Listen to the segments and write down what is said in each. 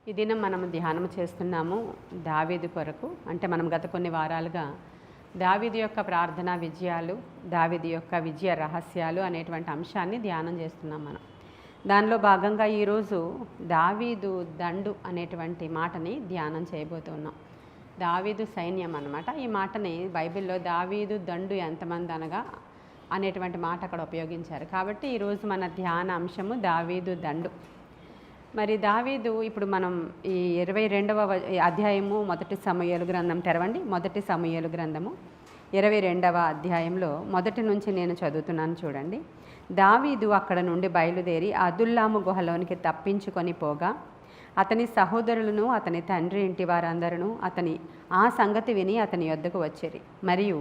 ఈ దినం మనం ధ్యానం చేస్తున్నాము దావీదు కొరకు. అంటే మనం గత కొన్ని వారాలుగా దావీదు యొక్క ప్రార్థనా విజయాలు, దావీదు యొక్క విజయ రహస్యాలు అనేటువంటి అంశాన్ని ధ్యానం చేస్తున్నాం మనం. దానిలో భాగంగా ఈరోజు దావీదు దండు అనేటువంటి మాటని ధ్యానం చేయబోతున్నాం. దావీదు సైన్యం అన్నమాట. ఈ మాటని బైబిల్లో దావీదు దండు ఎంతమంది అనగా అనేటువంటి మాట అక్కడ ఉపయోగించారు. కాబట్టి ఈరోజు మన ధ్యాన అంశము దావీదు దండు. మరి దావీదు ఇప్పుడు మనం ఈ 22వ అధ్యాయము మొదటి సమూయేలు గ్రంథం తెరవండి. మొదటి సమూయేలు గ్రంథము 22వ అధ్యాయంలో మొదటి నుంచి నేను చదువుతున్నాను చూడండి. దావీదు అక్కడ నుండి బయలుదేరి అదుల్లాము గుహలోనికి తప్పించుకొని పోగా అతని సహోదరులను అతని తండ్రి ఇంటి వారందరూ ఆ సంగతి విని అతని యొద్దకు వచ్చిరి. మరియు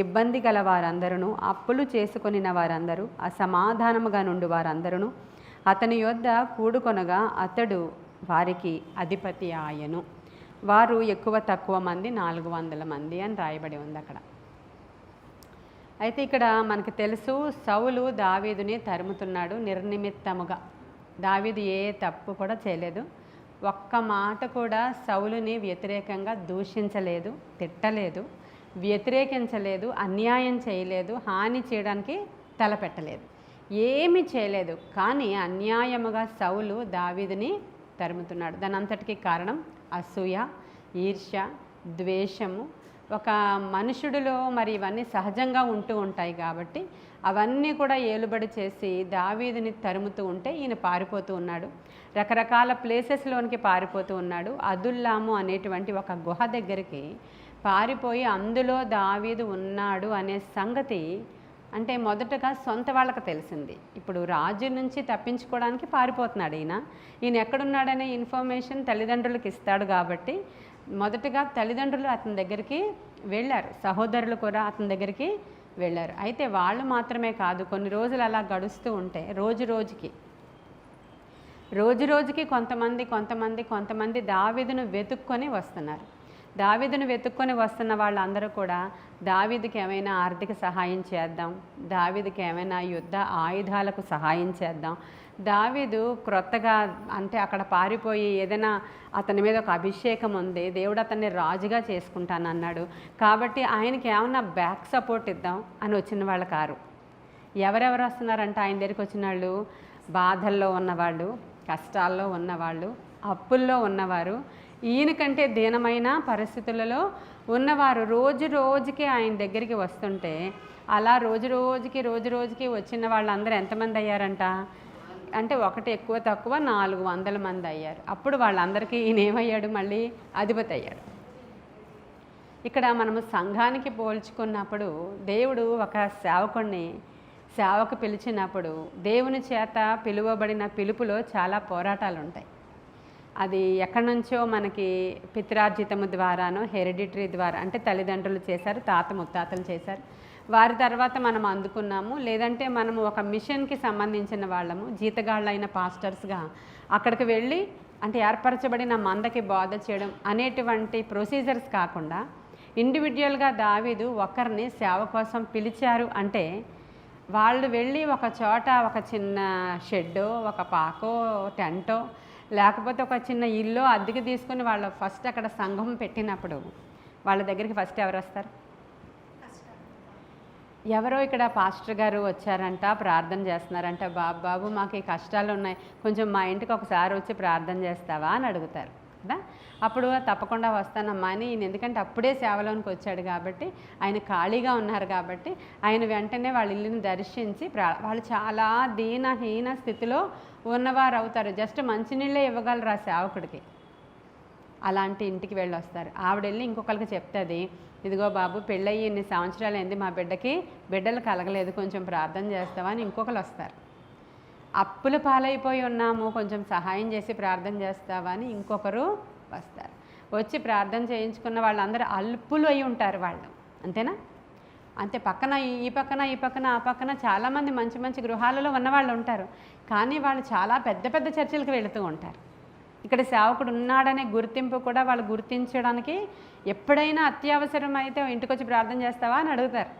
ఇబ్బంది గల వారందరూ, అప్పులు చేసుకొనిన వారందరూ, అసమాధానముగా నుండి వారందరూ అతని యొద్ద కూడుకొనగా అతడు వారికి అధిపతి ఆయను. వారు ఎక్కువ తక్కువ మంది 400 మంది అని రాయబడి ఉంది అక్కడ. అయితే ఇక్కడ మనకు తెలుసు, సౌలు దావీదుని తరుముతున్నాడు నిర్నిమిత్తముగా. దావీదు ఏ తప్పు కూడా చేయలేదు. ఒక్క మాట కూడా సౌలుని వ్యతిరేకంగా దూషించలేదు, తిట్టలేదు, వ్యతిరేకించలేదు, అన్యాయం చేయలేదు, హాని చేయడానికి తలపెట్టలేదు, ఏమీ చేయలేదు. కానీ అన్యాయముగా సౌలు దావీదుని తరుముతున్నాడు. దాని అంతటికీ కారణం అసూయ, ఈర్ష్య, ద్వేషము. ఒక మనుషుడిలో మరి ఇవన్నీ సహజంగా ఉంటూ ఉంటాయి కాబట్టి అవన్నీ కూడా ఏలుబడి చేసి దావీదుని తరుముతూ ఉంటే ఈయన పారిపోతూ ఉన్నాడు. రకరకాల ప్లేసెస్లోనికి పారిపోతూ ఉన్నాడు. అదుల్లాము అనేటువంటి ఒక గుహ దగ్గరికి పారిపోయి అందులో దావీదు ఉన్నాడు అనే సంగతి అంటే మొదటగా సొంత వాళ్ళకి తెలిసింది. ఇప్పుడు రాజు నుంచి తప్పించుకోవడానికి పారిపోతున్నాడు ఈయన ఎక్కడున్నాడనే ఇన్ఫర్మేషన్ తల్లిదండ్రులకు ఇస్తాడు. కాబట్టి మొదటగా తల్లిదండ్రులు అతని దగ్గరికి వెళ్ళారు, సహోదరులు కూడా అతని దగ్గరికి వెళ్ళారు. అయితే వాళ్ళు మాత్రమే కాదు, కొన్ని రోజులు అలా గడుస్తూ ఉంటే రోజు రోజుకి కొంతమంది దావీదును వెతుక్కొని వస్తున్నారు. దావీదును వెతుక్కొని వస్తున్న వాళ్ళందరూ కూడా దావీదుకి ఏమైనా ఆర్థిక సహాయం చేద్దాం, దావీదుకి ఏమైనా యుద్ధ ఆయుధాలకు సహాయం చేద్దాం, దావీదు క్రొత్తగా అంటే అక్కడ పారిపోయి ఏదైనా అతని మీద ఒక అభిషేకం ఉంది, దేవుడు అతన్ని రాజుగా చేసుకుంటానన్నాడు కాబట్టి ఆయనకి ఏమన్నా బ్యాక్ సపోర్ట్ ఇద్దాం అని వచ్చిన వాళ్ళు కారు. ఎవరెవరు వస్తున్నారంటే ఆయన దగ్గరికి వచ్చిన వాళ్ళు బాధల్లో ఉన్నవాళ్ళు, కష్టాల్లో ఉన్నవాళ్ళు, అప్పుల్లో ఉన్నవారు, ఈయనకంటే దీనమైన పరిస్థితులలో ఉన్నవారు రోజుకి ఆయన దగ్గరికి వస్తుంటే అలా రోజు రోజుకి వచ్చిన వాళ్ళందరూ ఎంతమంది అయ్యారంట అంటే ఒకటి ఎక్కువ తక్కువ 400 మంది అయ్యారు. అప్పుడు వాళ్ళందరికీ ఈయన ఏమయ్యాడు, మళ్ళీ అధిపతి అయ్యాడు. ఇక్కడ మనము సంఘానికి పోల్చుకున్నప్పుడు దేవుడు ఒక సేవకు పిలిచినప్పుడు దేవుని చేత పిలువబడిన పిలుపులో చాలా పోరాటాలు ఉంటాయి. అది ఎక్కడి నుంచో మనకి పిత్రార్జితము ద్వారానో హెరిడిటరీ ద్వారా అంటే తల్లిదండ్రులు చేశారు, తాత ముత్తాతలు చేశారు, వారి తర్వాత మనం అందుకున్నాము. లేదంటే మనము ఒక మిషన్కి సంబంధించిన వాళ్ళము, జీతగాళ్ళైన పాస్టర్స్గా అక్కడికి వెళ్ళి అంటే ఏర్పరచబడిన మందకి బోధ చేయడం అనేటువంటి ప్రొసీజర్స్ కాకుండా ఇండివిజువల్గా దావీదు ఒకరిని సేవ కోసం పిలిచారు. అంటే వాళ్ళు వెళ్ళి ఒక చోట ఒక చిన్న షెడ్డో, ఒక పాకో, టెంటో, లేకపోతే ఒక చిన్న ఇల్లు అద్దెకి తీసుకుని వాళ్ళు ఫస్ట్ అక్కడ సంఘం పెట్టినప్పుడు వాళ్ళ దగ్గరికి ఫస్ట్ ఎవరు వస్తారు? ఎవరో ఇక్కడ పాస్టర్ గారు వచ్చారంట, ప్రార్థన చేస్తున్నారంట, బాబు మాకు ఈ కష్టాలు ఉన్నాయి, కొంచెం మా ఇంటికి ఒకసారి వచ్చి ప్రార్థన చేస్తావా అని అడుగుతారు కదా. అప్పుడు తప్పకుండా వస్తానమ్మా అని ఈయన, ఎందుకంటే అప్పుడే సేవలోనికి వచ్చాడు కాబట్టి ఆయన ఖాళీగా ఉన్నారు కాబట్టి ఆయన వెంటనే వాళ్ళ ఇల్లుని దర్శించి వాళ్ళు చాలా దీనహీన స్థితిలో ఉన్నవారు అవుతారు. జస్ట్ మంచినీళ్ళే ఇవ్వగలరు ఆ సేవకుడికి. అలాంటి ఇంటికి వెళ్ళి వస్తారు. ఆవిడ వెళ్ళి ఇంకొకరికి చెప్తుంది, ఇదిగో బాబు పెళ్ళయ్యి ఇన్ని సంవత్సరాలు అయింది, మా బిడ్డలు కలగలేదు, కొంచెం ప్రార్థన చేస్తావా అని ఇంకొకరు వస్తారు. అప్పుల పాలైపోయి ఉన్నాము, కొంచెం సహాయం చేసి ప్రార్థన చేస్తావా అని ఇంకొకరు వస్తారు. వచ్చి ప్రార్థన చేయించుకున్న వాళ్ళందరూ అల్పులు అయి ఉంటారు వాళ్ళు, అంతేనా? అంతే పక్కన ఈ పక్కన ఆ పక్కన చాలామంది మంచి గృహాలలో ఉన్నవాళ్ళు ఉంటారు. కానీ వాళ్ళు చాలా పెద్ద చర్చలకు వెళుతూ ఉంటారు. ఇక్కడ సేవకుడు ఉన్నాడనే గుర్తింపు కూడా వాళ్ళు గుర్తించడానికి ఎప్పుడైనా అత్యవసరం అయితే ఇంటికి వచ్చి ప్రార్థన చేస్తావా అని అడుగుతారు.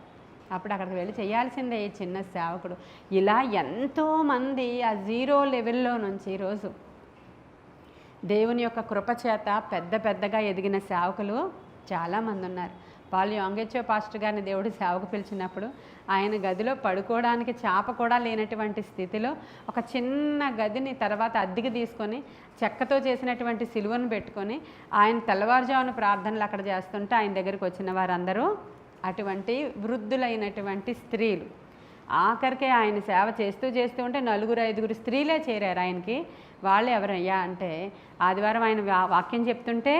అప్పుడు అక్కడికి వెళ్ళి చేయాల్సిందే ఈ చిన్న సేవకుడు. ఇలా ఎంతోమంది ఆ జీరో లెవెల్లో నుంచి ఈరోజు దేవుని యొక్క కృపచేత పెద్ద పెద్దగా ఎదిగిన సేవకులు చాలామంది ఉన్నారు. పాల్ యాంగెచ్చో పాస్టర్ గారిని దేవుడు సేవకు పిలిచినప్పుడు ఆయన గదిలో పడుకోవడానికి చాప కూడా లేనటువంటి స్థితిలో ఒక చిన్న గదిని తర్వాత అద్దెకి తీసుకొని చెక్కతో చేసినటువంటి సిలువను పెట్టుకొని ఆయన తెల్లవారుజామున ప్రార్థనలు అక్కడ చేస్తుంటే ఆయన దగ్గరికి వచ్చిన వారందరూ అటువంటి వృద్ధులైనటువంటి స్త్రీలు. ఆఖరికి ఆయన సేవ చేస్తూ ఉంటే 4-5 స్త్రీలే చేరారు ఆయనకి. వాళ్ళు ఎవరయ్యా అంటే ఆదివారం ఆయన వాక్యం చెప్తుంటే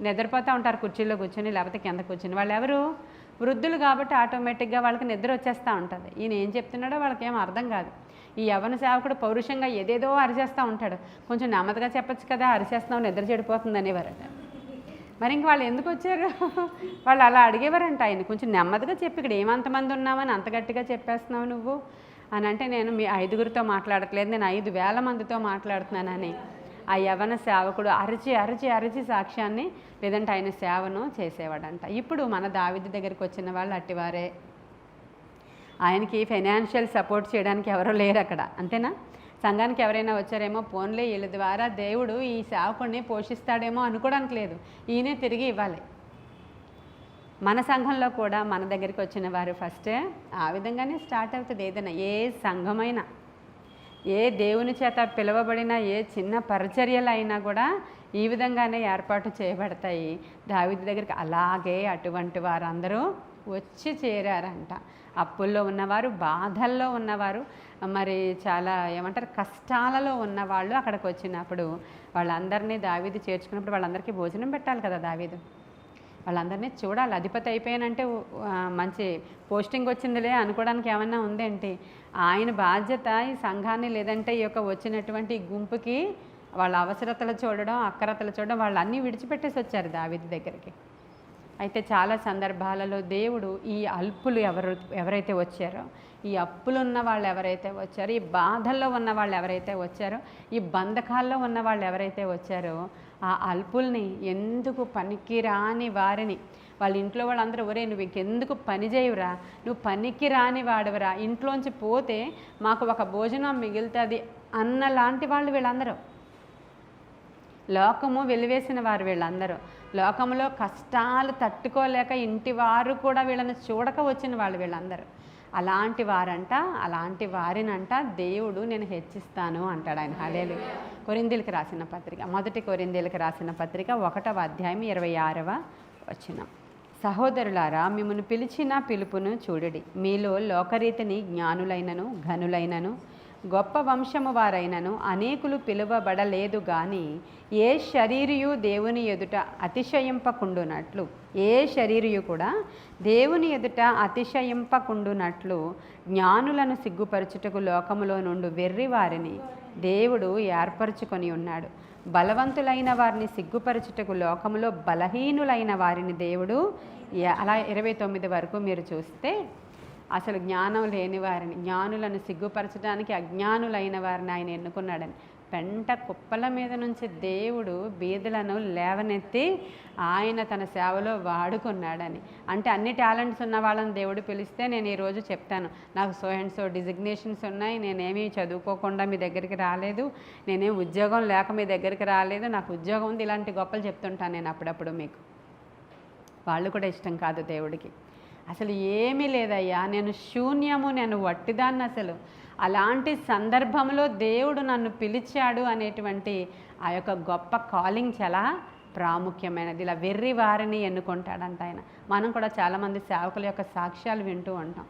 నిద్రపోతూ ఉంటారు కుర్చీలో కూర్చొని, లేకపోతే కింద కూర్చొని. వాళ్ళు ఎవరు? వృద్ధులు కాబట్టి ఆటోమేటిక్గా వాళ్ళకి నిద్ర వచ్చేస్తూ ఉంటుంది. ఈయన ఏం చెప్తున్నాడో వాళ్ళకి ఏం అర్థం కాదు. ఈ యవ్వన సేవకుడు పౌరుషంగా ఏదేదో అరిచేస్తూ ఉంటాడు. కొంచెం నెమ్మదిగా చెప్పచ్చు కదా, అరిచేస్తున్నావు నిద్ర చెడిపోతుంది అనేవారట. మరి ఇంక వాళ్ళు ఎందుకు వచ్చారు? వాళ్ళు అలా అడిగేవారంట ఆయన, కొంచెం నెమ్మదిగా చెప్పి ఇక్కడ ఏమంతమంది ఉన్నామని అంత గట్టిగా చెప్పేస్తున్నావు నువ్వు అని. అంటే నేను మీ 5గురితో మాట్లాడట్లేదు, నేను 5,000 మందితో మాట్లాడుతున్నానని ఆ యవ్వన సేవకుడు అరిచి సాక్ష్యాన్ని లేదంటే ఆయన సేవను చేసేవాడంట. ఇప్పుడు మన దావీదు దగ్గరికి వచ్చిన వాళ్ళు అట్టివారే. ఆయనకి ఫైనాన్షియల్ సపోర్ట్ చేయడానికి ఎవరో లేరు అక్కడ, అంతేనా? సంఘానికి ఎవరైనా వచ్చారేమో, పోన్లే వీళ్ళ ద్వారా దేవుడు ఈ సేవకుడిని పోషిస్తాడేమో అనుకోవడానికి లేదు, ఈయనే తిరిగి ఇవ్వాలి. మన సంఘంలో కూడా మన దగ్గరికి వచ్చిన వారు ఫస్ట్ ఆ విధంగానే స్టార్ట్ అవుతుంది. ఏదైనా ఏ సంఘమైనా, ఏ దేవుని చేత పిలువబడిన ఏ చిన్న పరిచర్యలు అయినా కూడా ఈ విధంగానే ఏర్పాటు చేయబడతాయి. దావీదు దగ్గరికి అలాగే అటువంటి వారందరూ వచ్చి చేరారంట. అప్పుల్లో ఉన్నవారు, బాధల్లో ఉన్నవారు, మరి చాలా ఏమంటారు కష్టాలలో ఉన్నవాళ్ళు అక్కడికి వచ్చినప్పుడు వాళ్ళందరినీ దావీదు చేర్చుకున్నప్పుడు వాళ్ళందరికీ భోజనం పెట్టాలి కదా దావీదు. వాళ్ళందరినీ చూడాలి. అధిపతి అయిపోయానంటే మంచి పోస్టింగ్ వచ్చిందిలే అనుకోవడానికి ఏమన్నా ఉందేంటి? ఆయన బాధ్యత ఈ సంఘాన్ని లేదంటే ఈ యొక్క వచ్చినటువంటి గుంపుకి వాళ్ళ అవసరతలు చూడడం, అక్కరతలు చూడడం, వాళ్ళు అన్నీ విడిచిపెట్టేసి వచ్చారు దావీదు దగ్గరికి. అయితే చాలా సందర్భాలలో దేవుడు ఈ అల్పులు ఎవరైతే వచ్చారో, ఈ అప్పులు ఉన్న వాళ్ళు ఎవరైతే వచ్చారో, ఈ బాధల్లో ఉన్న వాళ్ళు ఎవరైతే వచ్చారో, ఈ బంధకాల్లో ఉన్న వాళ్ళు ఎవరైతే వచ్చారో, ఆ అల్పుల్ని, ఎందుకు పనికిరాని వారిని, వాళ్ళ ఇంట్లో వాళ్ళందరూ ఒరే నువ్వు ఇంకెందుకు పని చేయవురా, నువ్వు పనికి రాని వాడవరా, ఇంట్లోంచి పోతే మాకు ఒక భోజనం మిగులుతుంది అన్నలాంటి వాళ్ళు వీళ్ళందరూ. లోకము వెలివేసిన వారు వీళ్ళందరూ. లోకంలో కష్టాలు తట్టుకోలేక ఇంటి వారు కూడా వీళ్ళని చూడక వచ్చిన వాళ్ళు వీళ్ళందరూ. అలాంటి వారంట, అలాంటి వారినంట దేవుడు నేను హెచ్చిస్తాను అంటాడు ఆయన. హల్లెలూయా. కొరింథీయులకు రాసిన పత్రిక, 1 కొరింథీయులకు రాసిన పత్రిక 1వ అధ్యాయం 26వ వచనం. సహోదరులారా, మిమ్మల్ని పిలిచిన పిలుపును చూడుడి. మీలో లోకరీతిని జ్ఞానులైనను ఘనులైనను గొప్ప వంశము వారైనను అనేకులు పిలువబడలేదు గాని ఏ శరీరియు దేవుని ఎదుట అతిశయింపకుండునట్లు, ఏ శరీరియు కూడా దేవుని ఎదుట అతిశయింపకుండునట్లు జ్ఞానులను సిగ్గుపరచుటకు లోకములో నుండి వెర్రి వారిని దేవుడు ఏర్పరచుకొని ఉన్నాడు. బలవంతులైన వారిని సిగ్గుపరచుటకు లోకములో బలహీనులైన వారిని దేవుడు, అలా 29 వరకు మీరు చూస్తే అసలు జ్ఞానం లేని వారిని, జ్ఞానులను సిగ్గుపరచడానికి అజ్ఞానులైన వారిని ఆయన ఎన్నుకున్నాడని. పెంట కుప్పల మీద నుంచి దేవుడు బీదలను లేవనెత్తి ఆయన తన సేవలో వాడుకున్నాడని. అంటే అన్ని టాలెంట్స్ ఉన్న వాళ్ళని దేవుడు పిలిస్తే నేను ఈరోజు చెప్తాను, నాకు సో అండ్ సో డిజిగ్నేషన్స్ ఉన్నాయి, నేనేమీ చదువుకోకుండా మీ దగ్గరికి రాలేదు, నేనేం ఉద్యోగం లేక మీ దగ్గరికి రాలేదు, నాకు ఉద్యోగం ఉంది, ఇలాంటి గొప్పలు చెప్తుంటాను నేను అప్పుడప్పుడు మీకు. వాళ్ళు కూడా ఇష్టం కాదు దేవుడికి. అసలు ఏమీ లేదయ్యా, నేను శూన్యము, నేను వట్టిదాన్ని. అసలు అలాంటి సందర్భంలో దేవుడు నన్ను పిలిచాడు అనేటువంటి ఆ యొక్క గొప్ప కాలింగ్ చాలా ప్రాముఖ్యమైనది. ఇలా వెర్రి వారిని ఎన్నుకుంటాడంట ఆయన. మనం కూడా చాలామంది సేవకుల యొక్క సాక్ష్యాలు వింటూ ఉంటాం.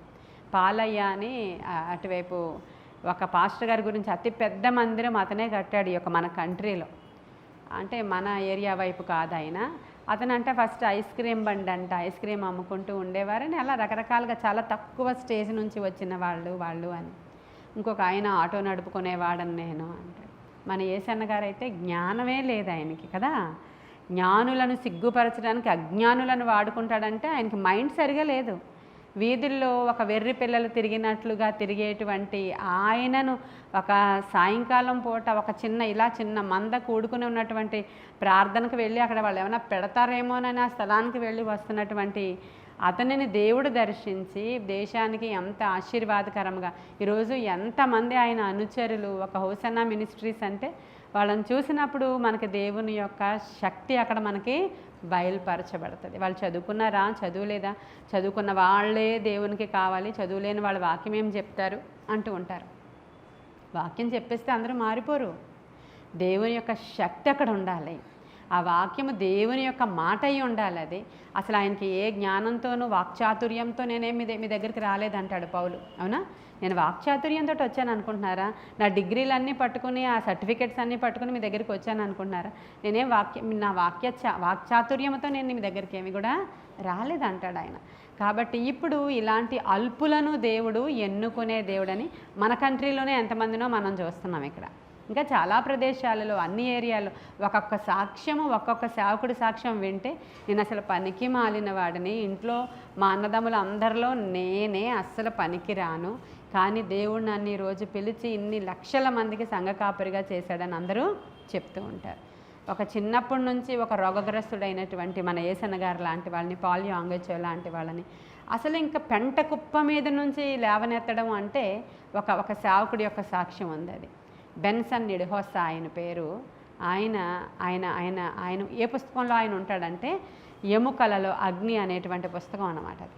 పాలయ్య అని అటువైపు ఒక పాస్టర్ గారి గురించి అతి పెద్ద మందిరం అతనే కట్టాడు ఈ యొక్క మన కంట్రీలో. అంటే మన ఏరియా వైపు కాదు ఆయన. అతనంటే ఫస్ట్ ఐస్ క్రీమ్ బండి అంట, ఐస్ క్రీమ్ అమ్ముకుంటూ ఉండేవారని, అలా రకరకాలుగా చాలా తక్కువ స్టేజ్ నుంచి వచ్చిన వాళ్ళు అని. ఇంకొక ఆయన ఆటో నడుపుకునేవాడని నేను అంటే. మన యేసన్న గారు అయితే జ్ఞానమే లేదు ఆయనకి కదా. జ్ఞానులను సిగ్గుపరచడానికి అజ్ఞానులను వాడుకుంటాడంటే ఆయనకి మైండ్ సరిగా లేదు. వీధుల్లో ఒక వెర్రి పిల్లలు తిరిగినట్లుగా తిరిగేటువంటి ఆయనను ఒక సాయంకాలం పూట ఒక చిన్న మంద కూడుకుని ఉన్నటువంటి ప్రార్థనకు వెళ్ళి అక్కడ వాళ్ళు ఏమైనా పెడతారేమోనని ఆ స్థలానికి వెళ్ళి వస్తున్నటువంటి అతనిని దేవుడు దర్శించి దేశానికి ఎంత ఆశీర్వాదకరంగా ఈరోజు ఎంతమంది ఆయన అనుచరులు, ఒక హోసన్నా మినిస్ట్రీస్ అంటే వాళ్ళని చూసినప్పుడు మనకి దేవుని యొక్క శక్తి అక్కడ మనకి బయలుపరచబడుతుంది. వాళ్ళు చదువుకున్నారా, చదువులేదా, చదువుకున్న వాళ్ళే దేవునికి కావాలి, చదువులేని వాళ్ళ వాక్యం ఏం చెప్తారు అంటూ ఉంటారు. వాక్యం చెప్పేస్తే అందరూ మారిపోరు. దేవుని యొక్క శక్తి అక్కడ ఉండాలి. ఆ వాక్యము దేవుని యొక్క మాట అయి ఉండాలి. అది అసలు ఆయనకి ఏ జ్ఞానంతోనూ వాక్చాతుర్యంతో నేనే మీ దగ్గరికి రాలేదంటాడు పౌలు. అవునా? నేను వాక్చాతుర్యంతో వచ్చాను అనుకుంటున్నారా? నా డిగ్రీలన్నీ పట్టుకుని ఆ సర్టిఫికెట్స్ అన్నీ పట్టుకుని మీ దగ్గరికి వచ్చాను అనుకుంటున్నారా? నేనేం నా వాక్చాతుర్యంతో నేను మీ దగ్గరికి ఏమి కూడా రాలేదంటాడు ఆయన. కాబట్టి ఇప్పుడు ఇలాంటి అల్పులను దేవుడు ఎన్నుకునే దేవుడని మన కంట్రీలోనే ఎంతమందినో మనం చూస్తున్నాం. ఇక్కడ ఇంకా చాలా ప్రదేశాలలో, అన్ని ఏరియాలో ఒక్కొక్క సాక్ష్యము, ఒక్కొక్క సేవకుడి సాక్ష్యం వింటే నేను అసలు పనికి మాలిన వాడిని, ఇంట్లో మా అన్నదమ్ముల అందరిలో నేనే అస్సలు పనికి రాను, కానీ దేవుడు నన్ను ఈరోజు పిలిచి ఇన్ని లక్షల మందికి సంఘ కాపరిగా చేశాడని అందరూ చెప్తూ ఉంటారు. ఒక చిన్నప్పటి నుంచి ఒక రోగగ్రస్తుడైనటువంటి మన ఏసన్న గారు లాంటి వాళ్ళని, పాలియో అంగచో లాంటి వాళ్ళని అసలు ఇంకా పెంట కుప్ప మీద నుంచి లేవనెత్తడం అంటే ఒక సేవకుడి యొక్క సాక్ష్యం ఉంది. అది బెన్సన్ ఇడహోసా ఆయన పేరు. ఆయన ఆయన ఆయన ఆయన ఏ పుస్తకంలో ఆయన ఉంటాడంటే ఎముకలలో అగ్ని అనేటువంటి పుస్తకం అన్నమాట. అది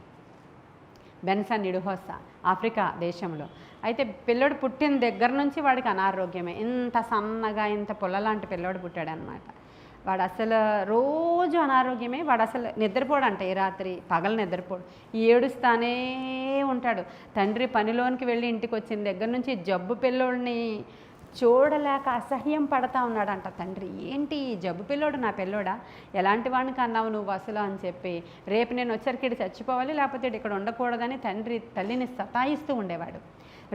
బెన్సన్ ఇడహోసా, ఆఫ్రికా దేశంలో. అయితే పిల్లోడు పుట్టిన దగ్గర నుంచి వాడికి అనారోగ్యమే. ఇంత సన్నగా ఇంత పుల్లలాంటి పిల్లోడు పుట్టాడనమాట. వాడు అసలు రోజు అనారోగ్యమే. వాడు అసలు నిద్రపోడంట, ఏ రాత్రి పగలు నిద్రపోడు, ఏడుస్తానే ఉంటాడు. తండ్రి పనిలోనికి వెళ్ళి ఇంటికి వచ్చిన దగ్గర నుంచి జబ్బు పిల్లోడిని చూడలేక అసహ్యం పడతా ఉన్నాడంట తండ్రి. ఏంటి జబ్బు పిల్లోడు, నా పిల్లోడా, ఎలాంటి వాడిని అన్నావు నువ్వు అసలు అని చెప్పి, రేపు నేను వచ్చరికి ఇటు చచ్చిపోవాలి, లేకపోతే ఇక్కడ ఉండకూడదని తండ్రి తల్లిని సతాయిస్తూ ఉండేవాడు.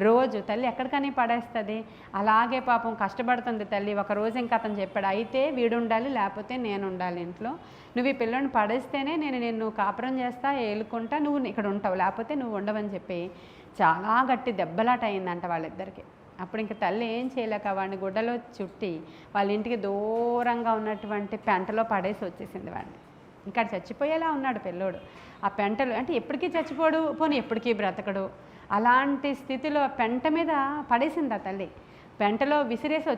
రోజు తల్లి ఎక్కడికని పడేస్తుంది. అలాగే పాపం కష్టపడుతుంది తల్లి. ఒకరోజు ఇంకా అతను చెప్పాడు, అయితే వీడు ఉండాలి, లేకపోతే నేను ఉండాలి ఇంట్లో. నువ్వు ఈ పిల్లని పడేస్తేనే నేను నిన్ను కాపురం చేస్తా, ఏలుకుంటా, నువ్వు ఇక్కడ ఉంటావు, లేకపోతే నువ్వు ఉండవని చెప్పి చాలా గట్టి దెబ్బలాట అయిందంట వాళ్ళిద్దరికి. అప్పుడు ఇంక తల్లి ఏం చేయలేక వాడిని గుడ్డలో చుట్టి వాళ్ళ ఇంటికి దూరంగా ఉన్నటువంటి పెంటలో పడేసి వచ్చేసింది వాడిని. ఇంకా చచ్చిపోయేలా ఉన్నాడు పిల్లోడు ఆ పెంటలు. అంటే ఎప్పటికీ చచ్చిపోడు, పోనీ ఎప్పటికీ బ్రతకడు, అలాంటి స్థితిలో పెంట మీద పడేసింది ఆ తల్లి. పెంటలో విసిరేసి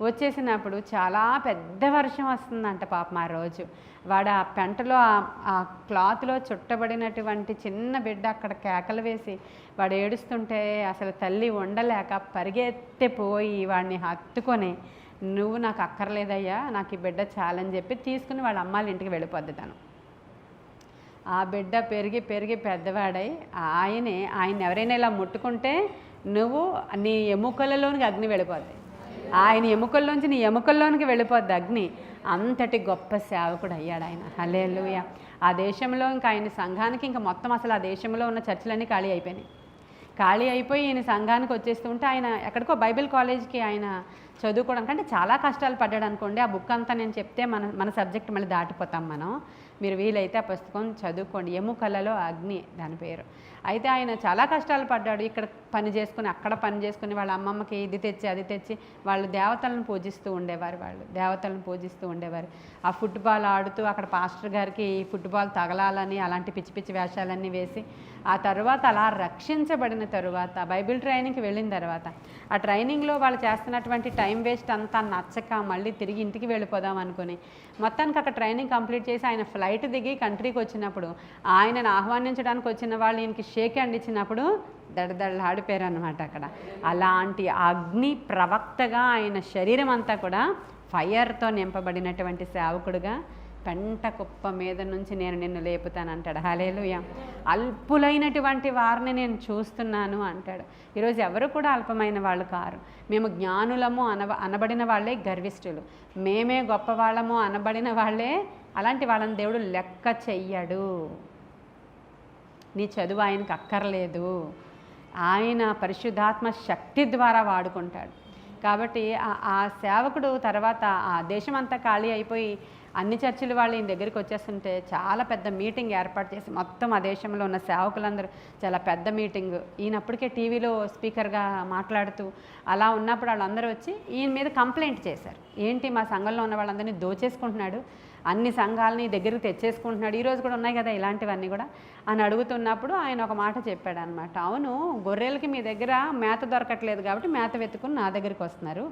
వచ్చేసినప్పుడు చాలా పెద్ద వర్షం వస్తుందంట పాపం ఆ రోజు. వాడు ఆ పెంటలో ఆ క్లాత్లో చుట్టబడినటువంటి చిన్న బిడ్డ అక్కడ కేకలు వేసి వాడు ఏడుస్తుంటే అసలు తల్లి ఉండలేక పరిగెత్తిపోయి వాడిని హత్తుకొని, నువ్వు నాకు అక్కర్లేదయ్యా, నాకు ఈ బిడ్డ చాలని చెప్పి తీసుకుని వాళ్ళ అమ్మాళ్ళ ఇంటికి వెళ్ళిపోద్ది తను. ఆ బిడ్డ పెరిగి పెరిగి పెద్దవాడై ఆయన ఎవరైనా ఇలా ముట్టుకుంటే నువ్వు నీ ఎముకలలోనికి అగ్ని వెళ్ళిపోద్ది, ఆయన ఎముకల్లోంచి నీ ఎముకల్లోనికి వెళ్ళిపోద్ది అగ్ని. అంతటి గొప్ప సేవకుడు అయ్యాడు ఆయన. హల్లెలూయా. ఆ దేశంలో ఇంకా ఆయన సంఘానికి ఇంకా మొత్తం అసలు ఆ దేశంలో ఉన్న చర్చిలన్నీ ఖాళీ అయిపోయి ఈయన సంఘానికి వచ్చేస్తూ ఉంటే ఆయన ఎక్కడికో బైబిల్ కాలేజ్కి ఆయన చదువుకోవడానికి, అంటే చాలా కష్టాలు పడ్డాడు అనుకోండి. ఆ బుక్ అంతా నేను చెప్తే మన సబ్జెక్ట్ మళ్ళీ దాటిపోతాం మనం. మీరు వీలైతే ఆ పుస్తకం చదువుకోండి. ఎముకలలో అగ్ని దాని పేరు. అయితే ఆయన చాలా కష్టాలు పడ్డాడు. ఇక్కడ పని చేసుకుని అక్కడ పని చేసుకుని వాళ్ళ అమ్మమ్మకి ఇది తెచ్చి అది తెచ్చి వాళ్ళు దేవతలను పూజిస్తూ ఉండేవారు. ఆ ఫుట్బాల్ ఆడుతూ అక్కడ పాస్టర్ గారికి ఫుట్బాల్ తగలాలని అలాంటి పిచ్చి పిచ్చి వేషాలన్నీ వేసి, ఆ తర్వాత అలా రక్షించబడిన తరువాత బైబిల్ ట్రైనింగ్కి వెళ్ళిన తర్వాత ఆ ట్రైనింగ్లో వాళ్ళు చేస్తున్నటువంటి టైం వేస్ట్ అంతా నచ్చక మళ్ళీ తిరిగి ఇంటికి వెళ్ళిపోదాం అనుకుని మొత్తానికి అక్కడ ట్రైనింగ్ కంప్లీట్ చేసి ఆయన ఫ్లైట్ దిగి కంట్రీకి వచ్చినప్పుడు ఆయనను ఆహ్వానించడానికి వచ్చిన వాళ్ళు ఈయనకి షేక్ హ్యాండ్ ఇచ్చినప్పుడు దడదడలాడిపోయారు అనమాట అక్కడ. అలాంటి అగ్ని ప్రవక్తగా ఆయన శరీరం అంతా కూడా ఫైర్తో నింపబడినటువంటి సేవకుడుగా పెంట కుప్ప మీద నుంచి నేను నిన్ను లేపుతానంటాడు. హల్లెలూయా. అల్పులైనటువంటి వారిని నేను చూస్తున్నాను అంటాడు. ఈరోజు ఎవరు కూడా అల్పమైన వాళ్ళు కారు. మేము జ్ఞానులము అనబడిన వాళ్ళే గర్విష్ఠులు, మేమే గొప్పవాళ్ళము అనబడిన వాళ్ళే, అలాంటి వాళ్ళని దేవుడు లెక్క చెయ్యడు. నీ చదువు ఆయనకు అక్కర్లేదు, ఆయన పరిశుద్ధాత్మ శక్తి ద్వారా వాడుకుంటాడు. కాబట్టి ఆ సేవకుడు తర్వాత ఆ దేశం అంతా ఖాళీ అయిపోయి అన్ని చర్చిలు వాళ్ళు ఈయన దగ్గరికి వచ్చేస్తుంటే చాలా పెద్ద మీటింగ్ ఏర్పాటు చేసి మొత్తం ఆ దేశంలో ఉన్న సేవకులందరూ చాలా పెద్ద మీటింగ్, ఈయనప్పటికే టీవీలో స్పీకర్గా మాట్లాడుతూ అలా ఉన్నప్పుడు వాళ్ళందరూ వచ్చి ఈయన మీద కంప్లైంట్ చేశారు. ఏంటి మా సంఘంలో ఉన్న వాళ్ళందరినీ దోచేసుకుంటున్నాడు, అన్ని సంఘాలని దగ్గరికి తెచ్చేసుకుంటున్నాడు, ఈరోజు కూడా ఉన్నాయి కదా ఇలాంటివన్నీ కూడా అని అడుగుతున్నప్పుడు ఆయన ఒక మాట చెప్పాడు అనమాట. అవును, గొర్రెలకి మీ దగ్గర మేత దొరకట్లేదు కాబట్టి మేత వెతుకుని నా దగ్గరికి వస్తున్నారు,